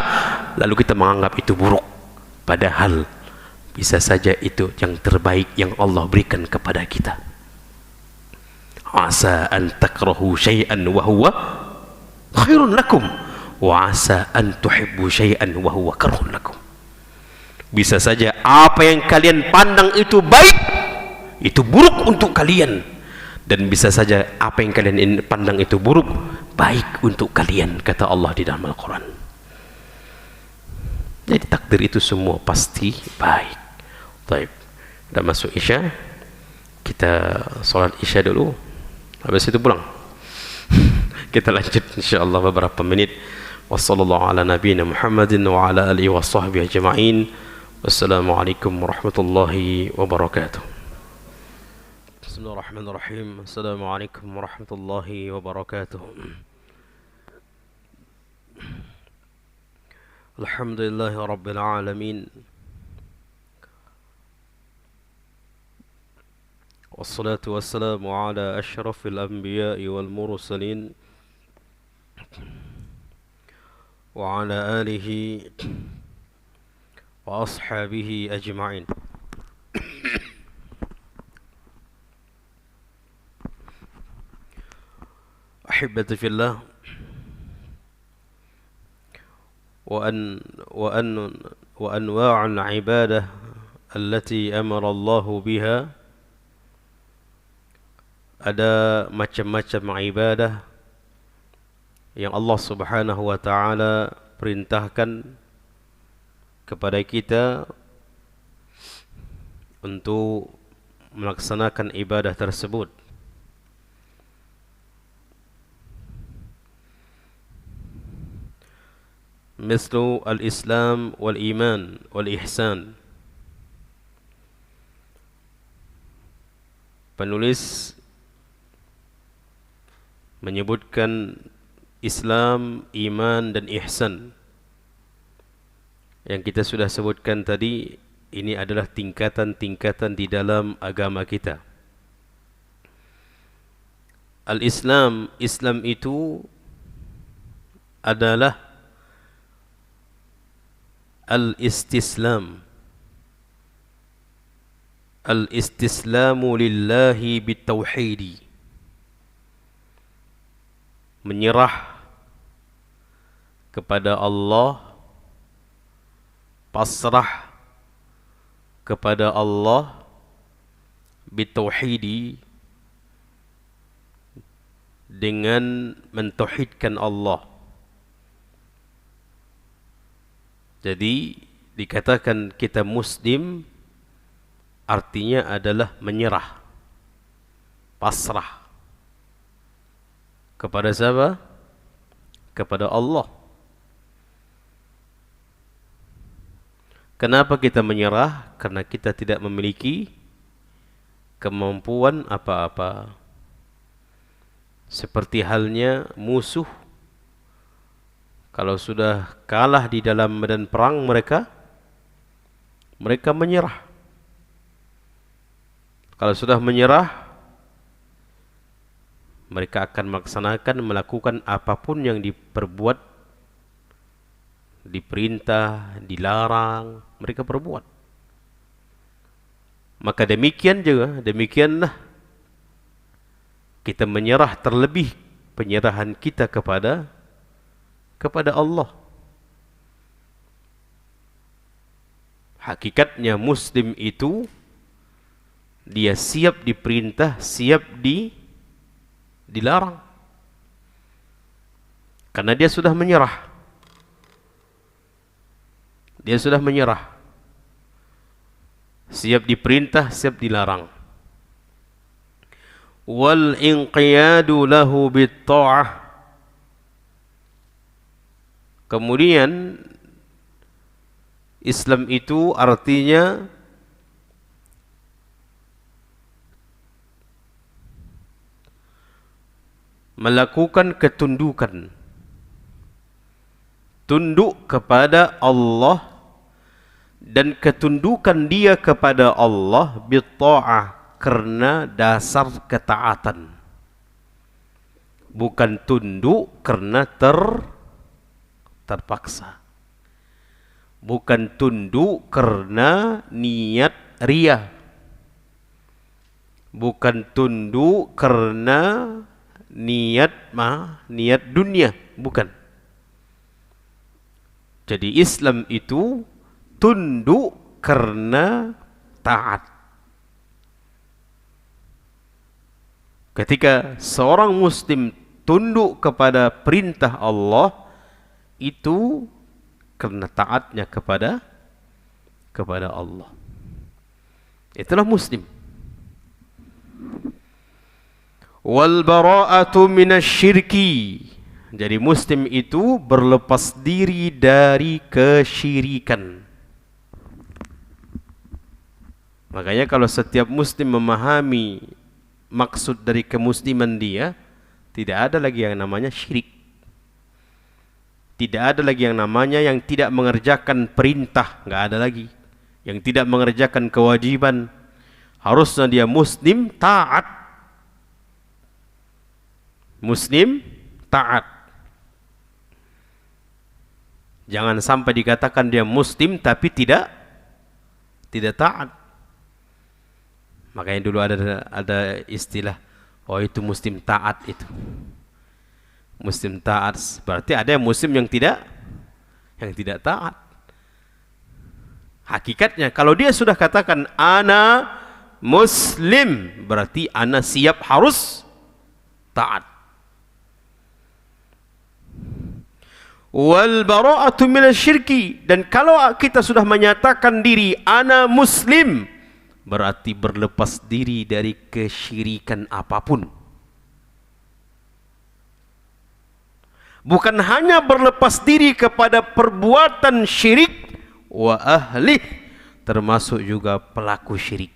A: lalu kita menganggap itu buruk. Padahal bisa saja itu yang terbaik yang Allah berikan kepada kita. Asa an takrahu syai'an wa huwa khairun lakum, wa asa an tuhibbu syai'an wa huwa karhun lakum. Bisa saja apa yang kalian pandang itu baik, itu buruk untuk kalian, dan bisa saja apa yang kalian pandang itu buruk, baik untuk kalian, kata Allah di dalam Al-Quran. Jadi takdir itu semua pasti baik. Baik, kita masuk Isya, kita sholat Isya dulu, habis itu pulang. Kita lanjut insyaallah beberapa menit. Wassallallahu ala nabiyina Muhammadin wa ala alihi wa sahbihi ajma'in. Wassalamualaikum warahmatullahi wabarakatuh. Bismillahirrahmanirrahim. Assalamualaikum warahmatullahi wabarakatuh. Alhamdulillahi rabbil alamin. والصلاة والسلام على أشرف الأنبياء والمرسلين وعلى آله وأصحابه أجمعين. أحبتي في الله، وأنواع العبادة allati amara Allah biha, ada macam-macam ibadah yang Allah Subhanahu wa taala perintahkan kepada kita untuk melaksanakan ibadah tersebut. Mislu al-Islam wal-Iman wal-Ihsan. Penulis menyebutkan Islam, iman dan ihsan. Yang kita sudah sebutkan tadi, ini adalah tingkatan-tingkatan di dalam agama kita. Al-Islam, Islam itu adalah al-istislam. Al-istislamu lillahi bitauhidi. Menyerah kepada Allah, pasrah kepada Allah bitauhidi, dengan mentauhidkan Allah. Jadi dikatakan kita muslim artinya adalah menyerah, pasrah kepada siapa? Kepada Allah. Kenapa kita menyerah? Karena kita tidak memiliki kemampuan apa-apa. Seperti halnya musuh, kalau sudah kalah di dalam medan perang mereka menyerah. Kalau sudah menyerah, mereka akan melakukan apapun yang diperbuat, diperintah, dilarang, mereka perbuat. Maka demikianlah kita menyerah, terlebih penyerahan kita kepada Allah. Hakikatnya muslim itu dia siap diperintah, siap dilarang. Karena dia sudah menyerah. Dia sudah menyerah. Siap diperintah, siap dilarang. Wal inqiyadu lahu bit-tha'ah. Kemudian Islam itu artinya melakukan ketundukan, tunduk kepada Allah, dan ketundukan dia kepada Allah bit-tha'ah, karena dasar ketaatan, bukan tunduk karena terpaksa, bukan tunduk karena niat riya, bukan tunduk karena niat dunia, bukan. Jadi Islam itu tunduk karena taat. Ketika seorang muslim tunduk kepada perintah Allah, itu karena taatnya kepada Allah. Itulah muslim. Wal bara'atu minasyirki. Jadi muslim itu berlepas diri dari kesyirikan. Makanya kalau setiap muslim memahami maksud dari kemusliman dia, tidak ada lagi yang namanya syirik. Tidak ada lagi yang namanya yang tidak mengerjakan perintah, enggak ada lagi. Yang tidak mengerjakan kewajiban. Harusnya dia muslim taat. Muslim taat. Jangan sampai dikatakan dia muslim tapi tidak taat. Makanya dulu ada istilah, oh itu muslim taat itu. Muslim taat berarti ada yang muslim yang tidak taat. Hakikatnya kalau dia sudah katakan ana muslim, berarti ana siap harus taat. Wal bara'atu minasyirki, dan kalau kita sudah menyatakan diri ana muslim, berarti berlepas diri dari kesyirikan apapun. Bukan hanya berlepas diri kepada perbuatan syirik, wa ahli, termasuk juga pelaku syirik.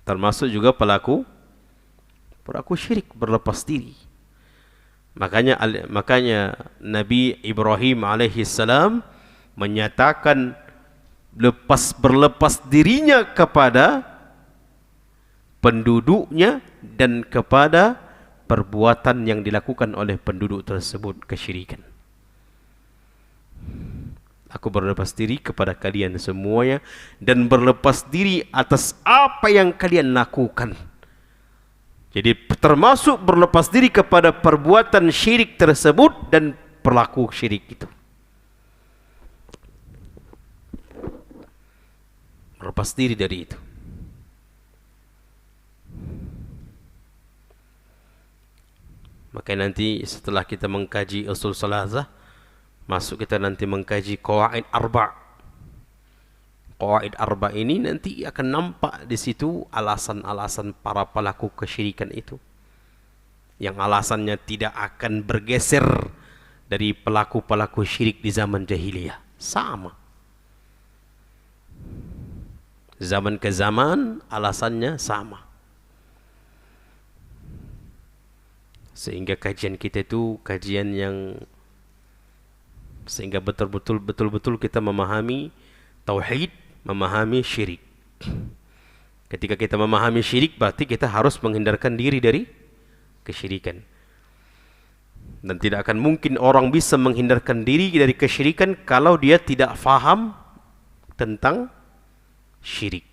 A: Termasuk juga pelaku syirik, berlepas diri. Makanya Nabi Ibrahim alaihissalam menyatakan berlepas dirinya kepada penduduknya dan kepada perbuatan yang dilakukan oleh penduduk tersebut, kesyirikan. Aku berlepas diri kepada kalian semuanya dan berlepas diri atas apa yang kalian lakukan. Jadi termasuk berlepas diri kepada perbuatan syirik tersebut dan pelaku syirik itu. Berlepas diri dari itu. Maka nanti setelah kita mengkaji usul salasah, masuk kita nanti mengkaji qawaid arba'. Qawaid arba' ini nanti akan nampak di situ alasan-alasan para pelaku kesyirikan itu. Yang alasannya tidak akan bergeser dari pelaku-pelaku syirik di zaman jahiliyah. Sama. Zaman ke zaman alasannya sama. Sehingga kajian kita itu kajian yang sehingga betul-betul kita memahami tauhid, memahami syirik. Ketika kita memahami syirik, berarti kita harus menghindarkan diri dari kesyirikan. Dan tidak akan mungkin orang bisa menghindarkan diri dari kesyirikan kalau dia tidak faham tentang syirik.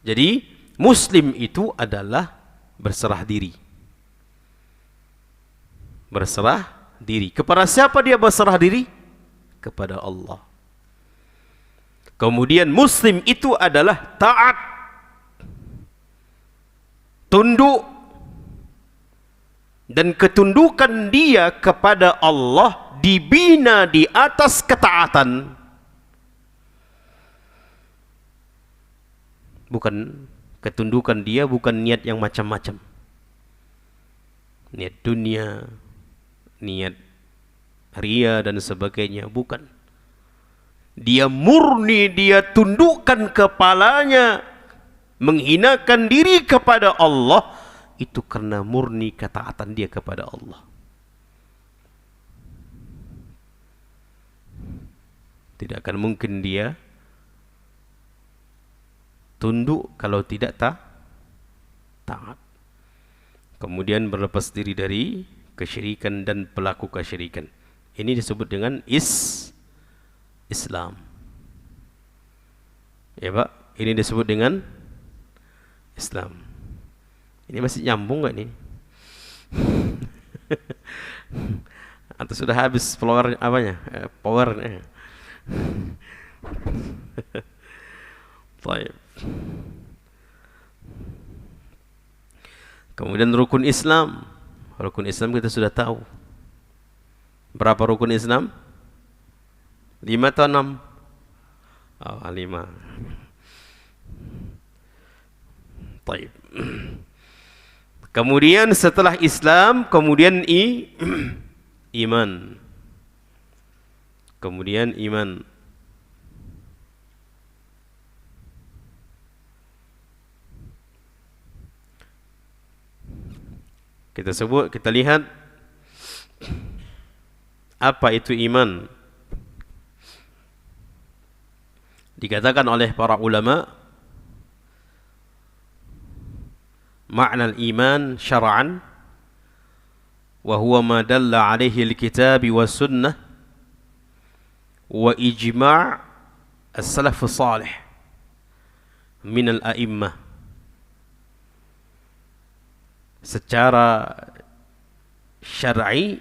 A: Jadi muslim itu adalah berserah diri. Berserah diri. Kepada siapa dia berserah diri? Kepada Allah. Kemudian muslim itu adalah taat, tunduk, dan ketundukan dia kepada Allah dibina di atas ketaatan. Bukan ketundukan dia, bukan niat yang macam-macam. Niat dunia, niat ria dan sebagainya, bukan. Dia murni, dia tundukkan kepalanya, menghinakan diri kepada Allah, itu karena murni ketaatan dia kepada Allah. Tidak akan mungkin dia tunduk kalau tidak taat. Kemudian berlepas diri dari kesyirikan dan pelaku kesyirikan. Ini disebut dengan Islam. Ya Pak, ini disebut dengan Islam. Ini masih nyambung nggak nih? Atau sudah habis power apanya? Powernya. Baik. Kemudian rukun Islam. Rukun Islam kita sudah tahu. Berapa rukun Islam? 5 atau 6? Oh, 5. Baik. Kemudian setelah Islam, kemudian iman. Kemudian iman. Kita lihat apa itu iman. Dikatakan oleh para ulama, makna al-iman syar'an wa huwa ma dalla alaihi al-kitab wa sunnah wa ijma' as-salaf salih min al-a'immah. Secara syar'i,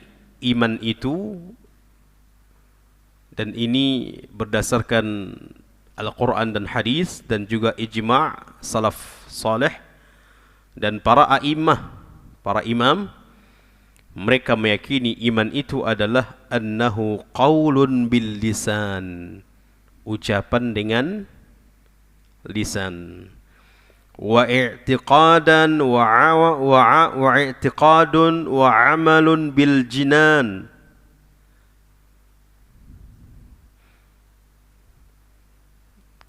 A: iman itu Dan ini berdasarkan Al-Quran dan hadis dan juga ijma' salaf saleh dan para a'immah, para imam. Mereka meyakini iman itu adalah annahu qaulun bil lisan, ucapan dengan lisan, wa i'tiqadan wa i'tiqadun wa amalun bil jinan,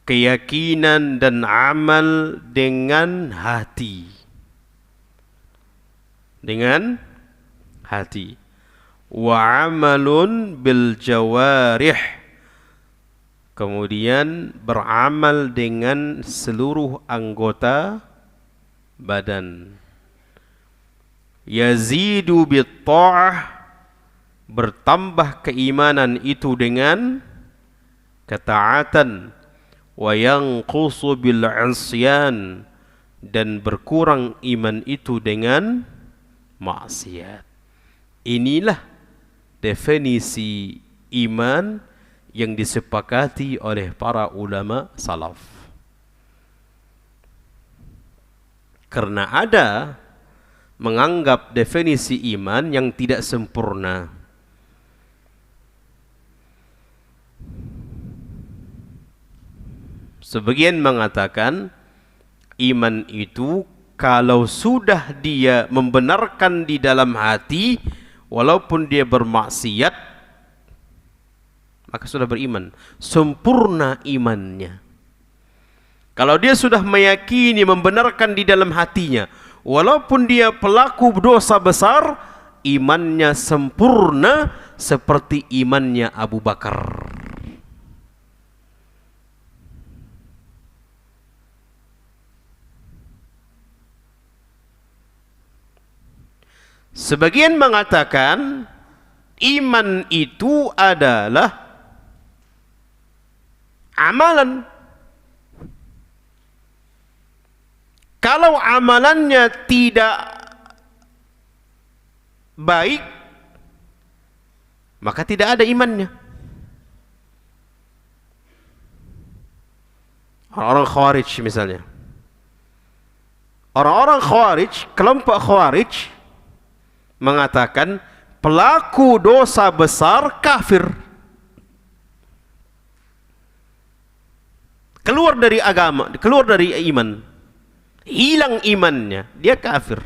A: keyakinan dan amal dengan hati, dengan hati, wa amalun bil jawarih, kemudian beramal dengan seluruh anggota badan, yazidu bit ta'ah, bertambah keimanan itu dengan ketaatan, wa yanqusu bil 'isyan, dan berkurang iman itu dengan maksiat. Inilah definisi iman yang disepakati oleh para ulama salaf. Karena ada menganggap definisi iman yang tidak sempurna. Sebagian mengatakan iman itu kalau sudah dia membenarkan di dalam hati, walaupun dia bermaksiat, maka sudah beriman, sempurna imannya. Kalau dia sudah meyakini, membenarkan di dalam hatinya, walaupun dia pelaku dosa besar, imannya sempurna seperti imannya Abu Bakar. Sebagian mengatakan iman itu adalah amalan. Kalau amalannya tidak baik, maka tidak ada imannya. Orang-orang Khawarij misalnya. Orang-orang Khawarij, kelompok Khawarij mengatakan pelaku dosa besar kafir, keluar dari agama, keluar dari iman, hilang imannya, dia kafir.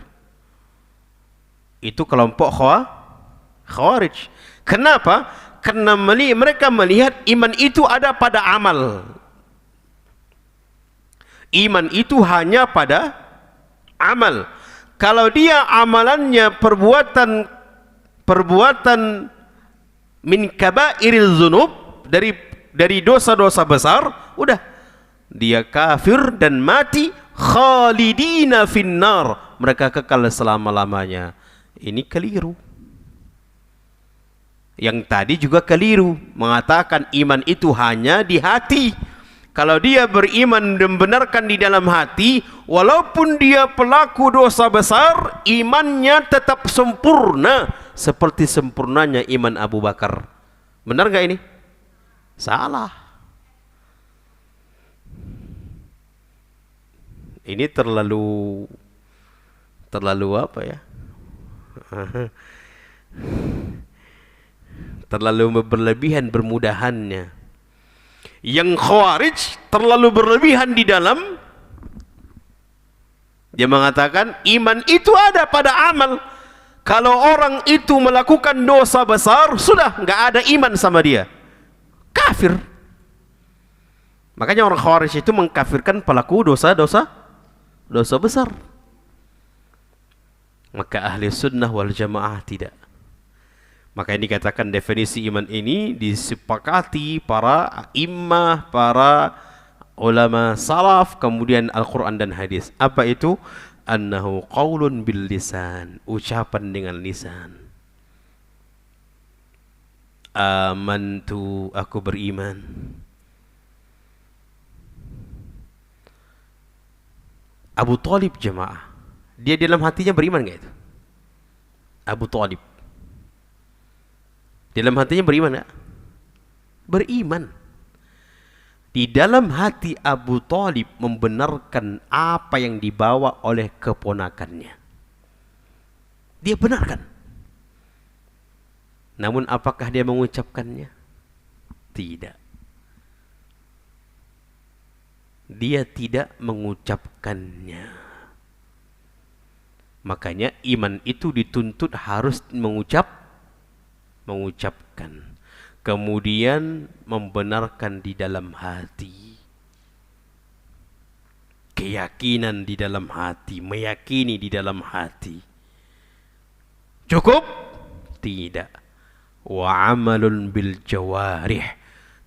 A: Itu kelompok Khawarij. Kenapa? Karena mereka melihat iman itu ada pada amal. Iman itu hanya pada amal. Kalau dia amalannya perbuatan min kabairil dzunub, dari dosa-dosa besar, udah dia kafir dan mati khalidina finnar, mereka kekal selama-lamanya. Ini keliru. Yang tadi juga keliru, mengatakan iman itu hanya di hati. Kalau dia beriman dan benarkan di dalam hati, walaupun dia pelaku dosa besar, imannya tetap sempurna seperti sempurnanya iman Abu Bakar. Benar gak ini? Salah. Ini terlalu apa ya? Terlalu berlebihan bermudahannya. Yang Khawarij terlalu berlebihan di dalam, dia mengatakan iman itu ada pada amal. Kalau orang itu melakukan dosa besar, sudah nggak ada iman sama dia, kafir. Makanya orang Khawarij itu mengkafirkan pelaku dosa besar. Maka ahli sunnah wal jamaah tidak. Maka ini dikatakan definisi iman ini disepakati para imam, para ulama salaf, kemudian Al-Quran dan hadis. Apa itu? Annahu qaulun bil lisan, ucapan dengan lisan. Amantu, aku beriman. Abu Talib jemaah, dia dalam hatinya beriman gak itu? Abu Talib dalam hatinya beriman gak? beriman. Di dalam hati Abu Thalib membenarkan apa yang dibawa oleh keponakannya. Dia benarkan. Namun apakah dia mengucapkannya? Tidak. Dia tidak mengucapkannya. Makanya iman itu dituntut harus mengucapkan. Kemudian membenarkan di dalam hati. Keyakinan di dalam hati, meyakini di dalam hati. Cukup? Tidak. Wa amalun bil jawarih,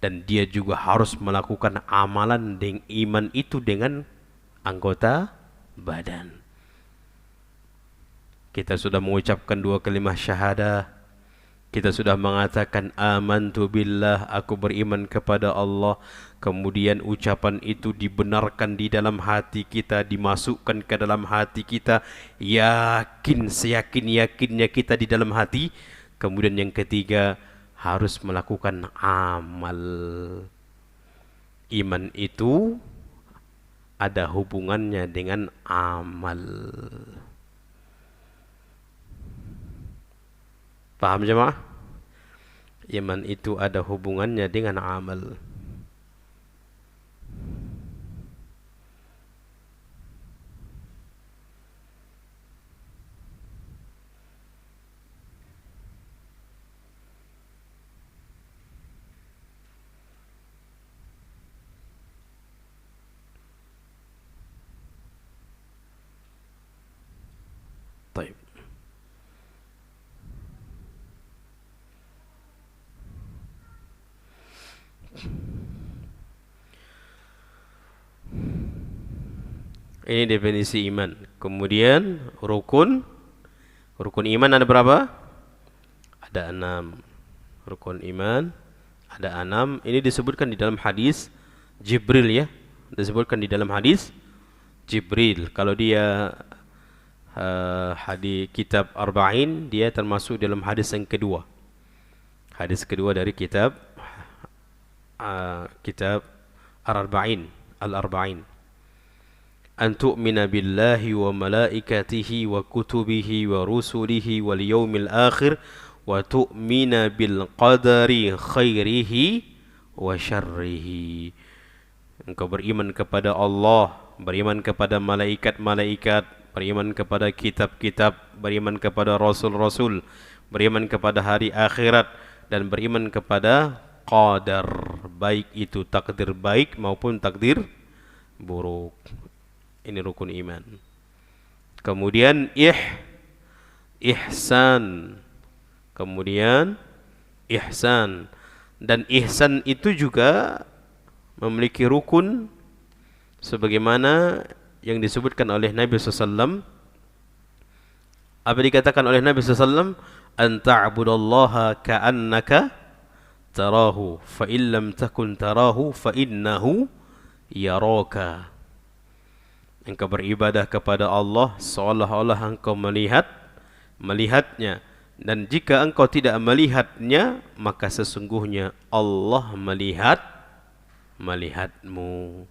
A: dan dia juga harus melakukan amalan dengan iman itu dengan anggota badan. Kita sudah mengucapkan 2 kalimah syahadah. Kita sudah mengatakan amantu billah, aku beriman kepada Allah. Kemudian ucapan itu dibenarkan di dalam hati kita, dimasukkan ke dalam hati kita, yakin seyakin-yakinnya kita di dalam hati. Kemudian yang ketiga, harus melakukan amal. Iman itu ada hubungannya dengan amal. Paham jemaah? Iman itu ada hubungannya dengan amal. Baik. Ini definisi iman. Kemudian rukun iman ada berapa? Ada 6. Rukun iman ada 6. Ini disebutkan di dalam hadis Jibril ya. Disebutkan di dalam hadis Jibril. Kalau dia hadis kitab Arba'in, dia termasuk dalam hadis yang kedua. Hadis kedua dari kitab Al-Arba'in. An tu'mina billahi wa malaikatihi wa kutubihi wa rusulihi wal yawmil akhir wa tu'mina bil qadari khairihi wa syarrihi. Engkau beriman kepada Allah, beriman kepada malaikat-malaikat, beriman kepada kitab-kitab, beriman kepada rasul-rasul, beriman kepada hari akhirat, dan beriman kepada qadar, baik itu takdir baik maupun takdir buruk. Ini rukun iman. Kemudian ihsan. Kemudian ihsan. Dan ihsan itu juga memiliki rukun sebagaimana yang disebutkan oleh Nabi SAW. Apa dikatakan oleh Nabi SAW? An ta'budallaha ka'annaka tarahu fa illam takun tarahu fa innahu yaraka. Engkau beribadah kepada Allah seolah-olah engkau melihatnya, dan jika engkau tidak melihatnya maka sesungguhnya Allah melihatmu.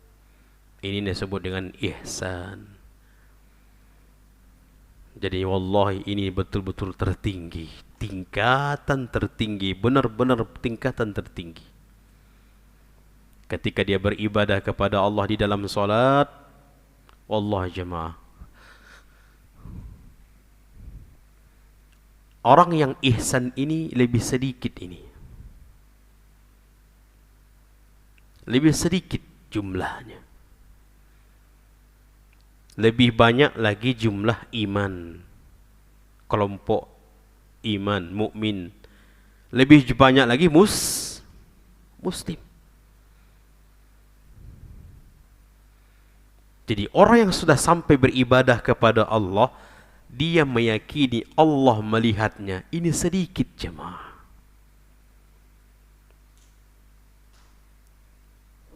A: Ini disebut dengan ihsan. Jadi wallahi ini betul-betul tertinggi, tingkatan tertinggi, benar-benar tingkatan tertinggi. Ketika dia beribadah kepada Allah di dalam salat, wallah jemaah, orang yang ihsan ini lebih sedikit ini. Lebih sedikit jumlahnya. Lebih banyak lagi jumlah iman. Kelompok iman, mukmin. Lebih banyak lagi muslim. Jadi orang yang sudah sampai beribadah kepada Allah, dia meyakini Allah melihatnya. Ini sedikit jemaah.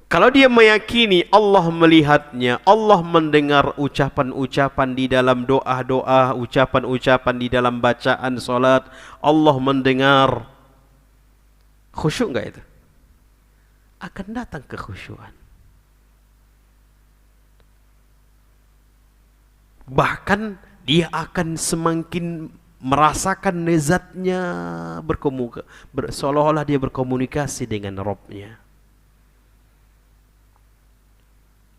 A: Kalau dia meyakini Allah melihatnya, Allah mendengar ucapan-ucapan di dalam doa-doa, ucapan-ucapan di dalam bacaan salat, Allah mendengar. Khusyuk enggak itu? akan datang kekhusyuan. Bahkan dia akan semakin merasakan lezatnya seolah-olah dia berkomunikasi dengan Rabb-nya.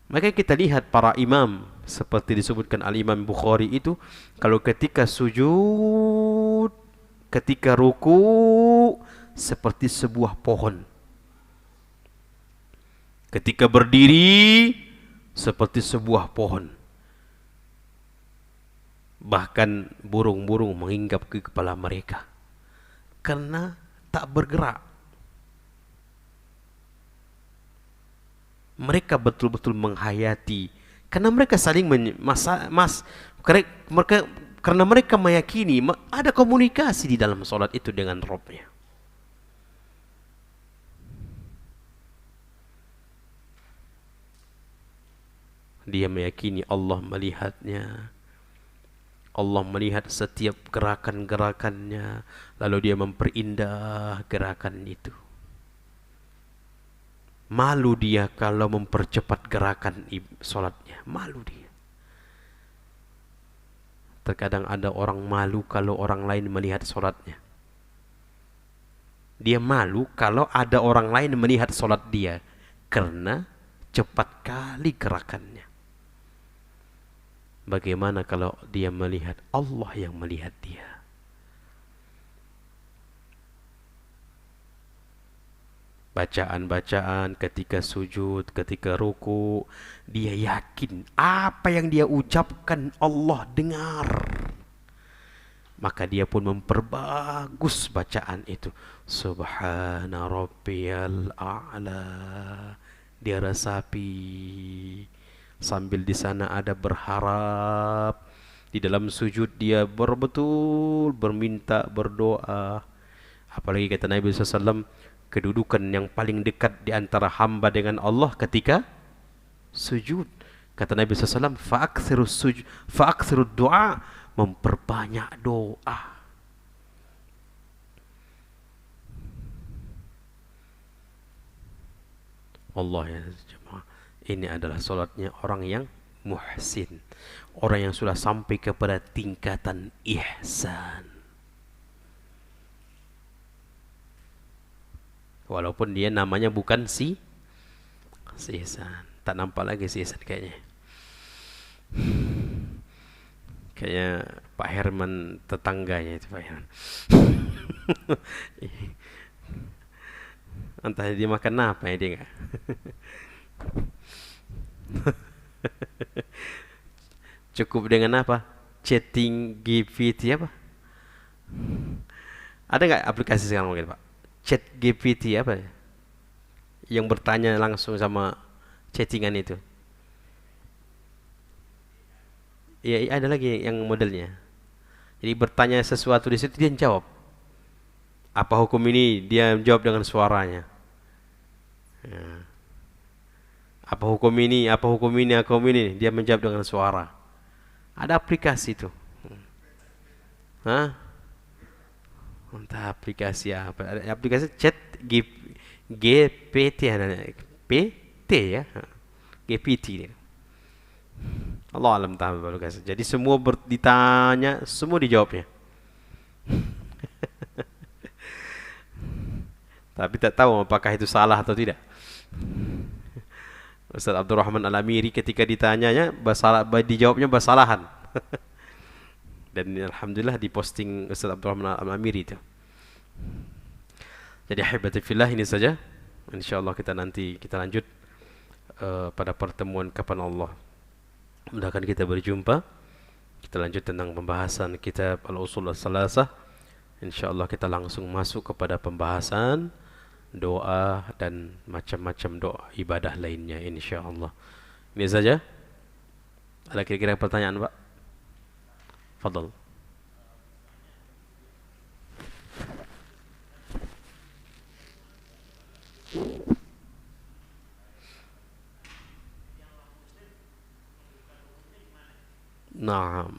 A: Maka kita lihat para imam seperti disebutkan Al-Imam Bukhari itu, kalau ketika sujud, ketika ruku, seperti sebuah pohon. Ketika berdiri, seperti sebuah pohon. Bahkan burung-burung menghinggap ke kepala mereka karena tak bergerak. Mereka betul-betul menghayati, karena mereka saling karena mereka meyakini ada komunikasi di dalam solat itu dengan Rabb-nya. Dia meyakini Allah melihatnya. Allah melihat setiap gerakan-gerakannya, lalu dia memperindah gerakan itu. Malu dia kalau mempercepat gerakan solatnya. Malu dia. Terkadang ada orang malu kalau orang lain melihat solatnya. Dia malu kalau ada orang lain melihat solat dia, karena cepat kali gerakannya. Bagaimana kalau dia melihat Allah yang melihat dia? Bacaan-bacaan ketika sujud, ketika ruku, dia yakin apa yang dia ucapkan Allah dengar. Maka dia pun memperbagus bacaan itu. Subhana rabbiyal a'la. Dia resapi sambil di sana ada berharap. Di dalam sujud dia betul berminta, berdoa. Apalagi kata Nabi SAW, kedudukan yang paling dekat di antara hamba dengan Allah ketika sujud. Kata Nabi SAW, fa'akthirud doa, memperbanyak doa. Allah ya jemaah, ini adalah solatnya orang yang muhsin, orang yang sudah sampai kepada tingkatan ihsan. Walaupun dia namanya bukan si ihsan, tak nampak lagi si ihsan kayaknya. Kayaknya Pak Herman tetangganya itu Pak Herman. Entah dia makan apa ya dia enggak. Cukup dengan apa? Chatting GPT apa? Ada enggak aplikasi sekarang mungkin Pak? Chat GPT apa ya? Yang bertanya langsung sama chattingan itu. Iya, ada lagi yang modelnya. Jadi bertanya sesuatu di situ dia jawab. Apa hukum ini? Dia jawab dengan suaranya. Ya. Apa hukum ini? Apa hukum ini? Apa hukum ini? Dia menjawab dengan suara. Ada aplikasi itu. Hah? Entah aplikasi apa. Ada aplikasi chat GPT PT ya. GPT. Allah alam tahu aplikasi. Jadi semua ditanya, semua dijawabnya. Tapi tak tahu apakah itu salah atau tidak. Ustaz Abdurrahman Al-Amiri ketika ditanyanya dijawabnya bersalahan. Dan alhamdulillah diposting Ustaz Abdurrahman Al-Amiri itu. Jadi ahibati fillah, ini saja. Insyaallah kita lanjut pada pertemuan kapan Allah mudahkan kita berjumpa. Kita lanjut tentang pembahasan kitab Al-Usul As-Salasah. Insyaallah kita langsung masuk kepada pembahasan doa dan macam-macam doa ibadah lainnya insyaallah. Ini saja. Ada kira-kira pertanyaan, Pak? Fadhal. Nah,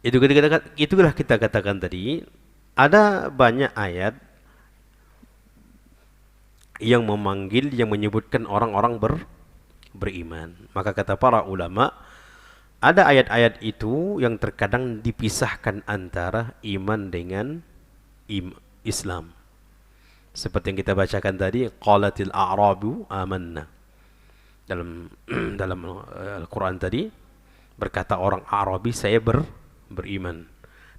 A: itulah kita katakan tadi, ada banyak ayat yang memanggil, yang menyebutkan orang-orang beriman. Maka kata para ulama, ada ayat-ayat itu yang terkadang dipisahkan antara iman dengan Islam. Seperti yang kita bacakan tadi, qalatil a'rabu amanna. Dalam Al-Quran tadi berkata orang Arabi, saya beriman.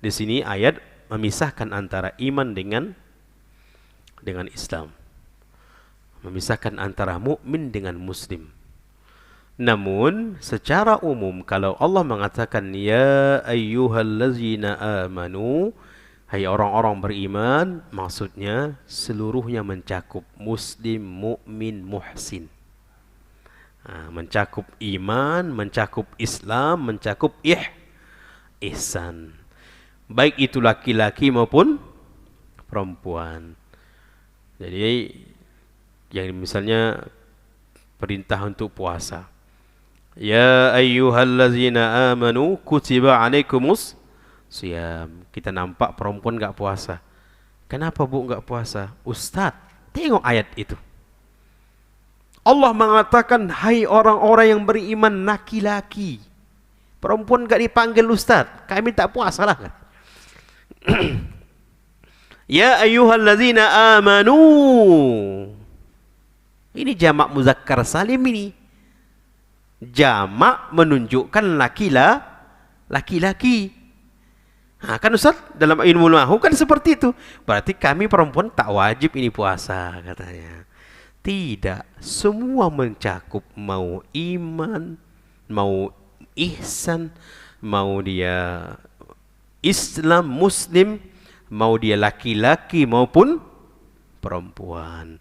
A: Di sini ayat memisahkan antara iman dengan Islam, memisahkan antara mukmin dengan muslim. Namun secara umum kalau Allah mengatakan ya ayyuhallazina amanu, hai orang-orang beriman, maksudnya seluruhnya mencakup muslim, mukmin, muhsin. Mencakup iman, mencakup Islam, mencakup ihsan. Baik itu laki-laki maupun perempuan. Jadi yang misalnya perintah untuk puasa. Ya ayyuhallazina amanu kutiba alaikumus siyam. Kita nampak perempuan enggak puasa. Kenapa Bu enggak puasa? Ustaz, tengok ayat itu. Allah mengatakan, hai orang-orang yang beriman laki-laki. Perempuan enggak dipanggil Ustaz. Kami tak puasa lah kan. Ya ayyuhallazina amanu. Ini jamak muzakkar salim ini. Jamak menunjukkan laki-laki. Kan Ustaz, dalam ilmu nahwu kan seperti itu. Berarti kami perempuan tak wajib ini puasa katanya. Tidak, semua mencakup, mau iman, mau ihsan, mau dia Islam, muslim, mau dia laki-laki maupun perempuan.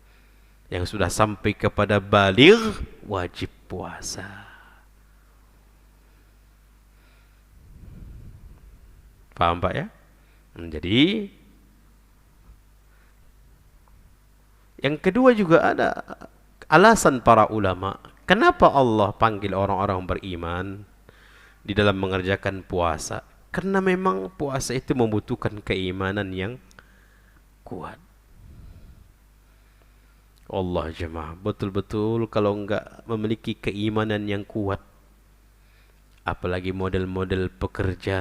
A: Yang sudah sampai kepada baligh wajib puasa. Paham Pak ya? Jadi yang kedua juga ada alasan para ulama. Kenapa Allah panggil orang-orang beriman di dalam mengerjakan puasa? Karena memang puasa itu membutuhkan keimanan yang kuat. Allah jemaah, betul-betul kalau enggak memiliki keimanan yang kuat, apalagi model-model pekerja,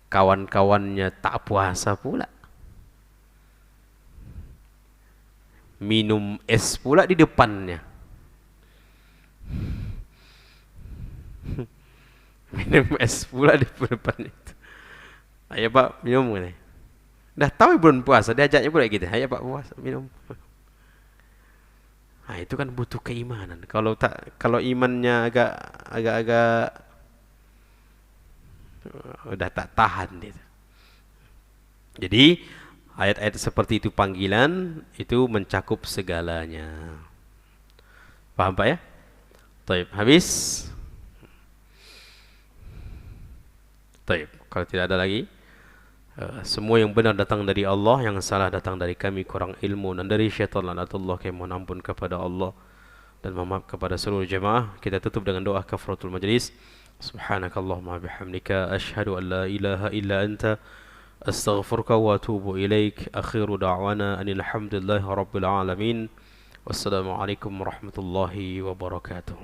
A: kawan-kawannya tak puasa pula, minum es pula di depannya. Minum es pula di depan itu. Ayo Pak, minum ni. Dah tahu belum puasa, dia ajaknya pula gitu. Ayo Pak, puasa, minum. Itu kan butuh keimanan. Kalau imannya agak udah tak tahan dia. Jadi ayat-ayat seperti itu panggilan itu mencakup segalanya. Paham Pak ya? Taib, habis. Taib, kalau tidak ada lagi, semua yang benar datang dari Allah, yang salah datang dari kami kurang ilmu dan dari syaitan, laknatullah. Kami mohon ampun kepada Allah dan maaf kepada seluruh jemaah. Kita tutup dengan doa kafaratul majlis. Subhanakallahumma bihamdika asyhadu an la ilaha illa anta astaghfiruka wa atubu ilaik. Akhiru da'wana anil hamdulillahi rabbil alamin. Wassalamualaikum warahmatullahi wabarakatuh.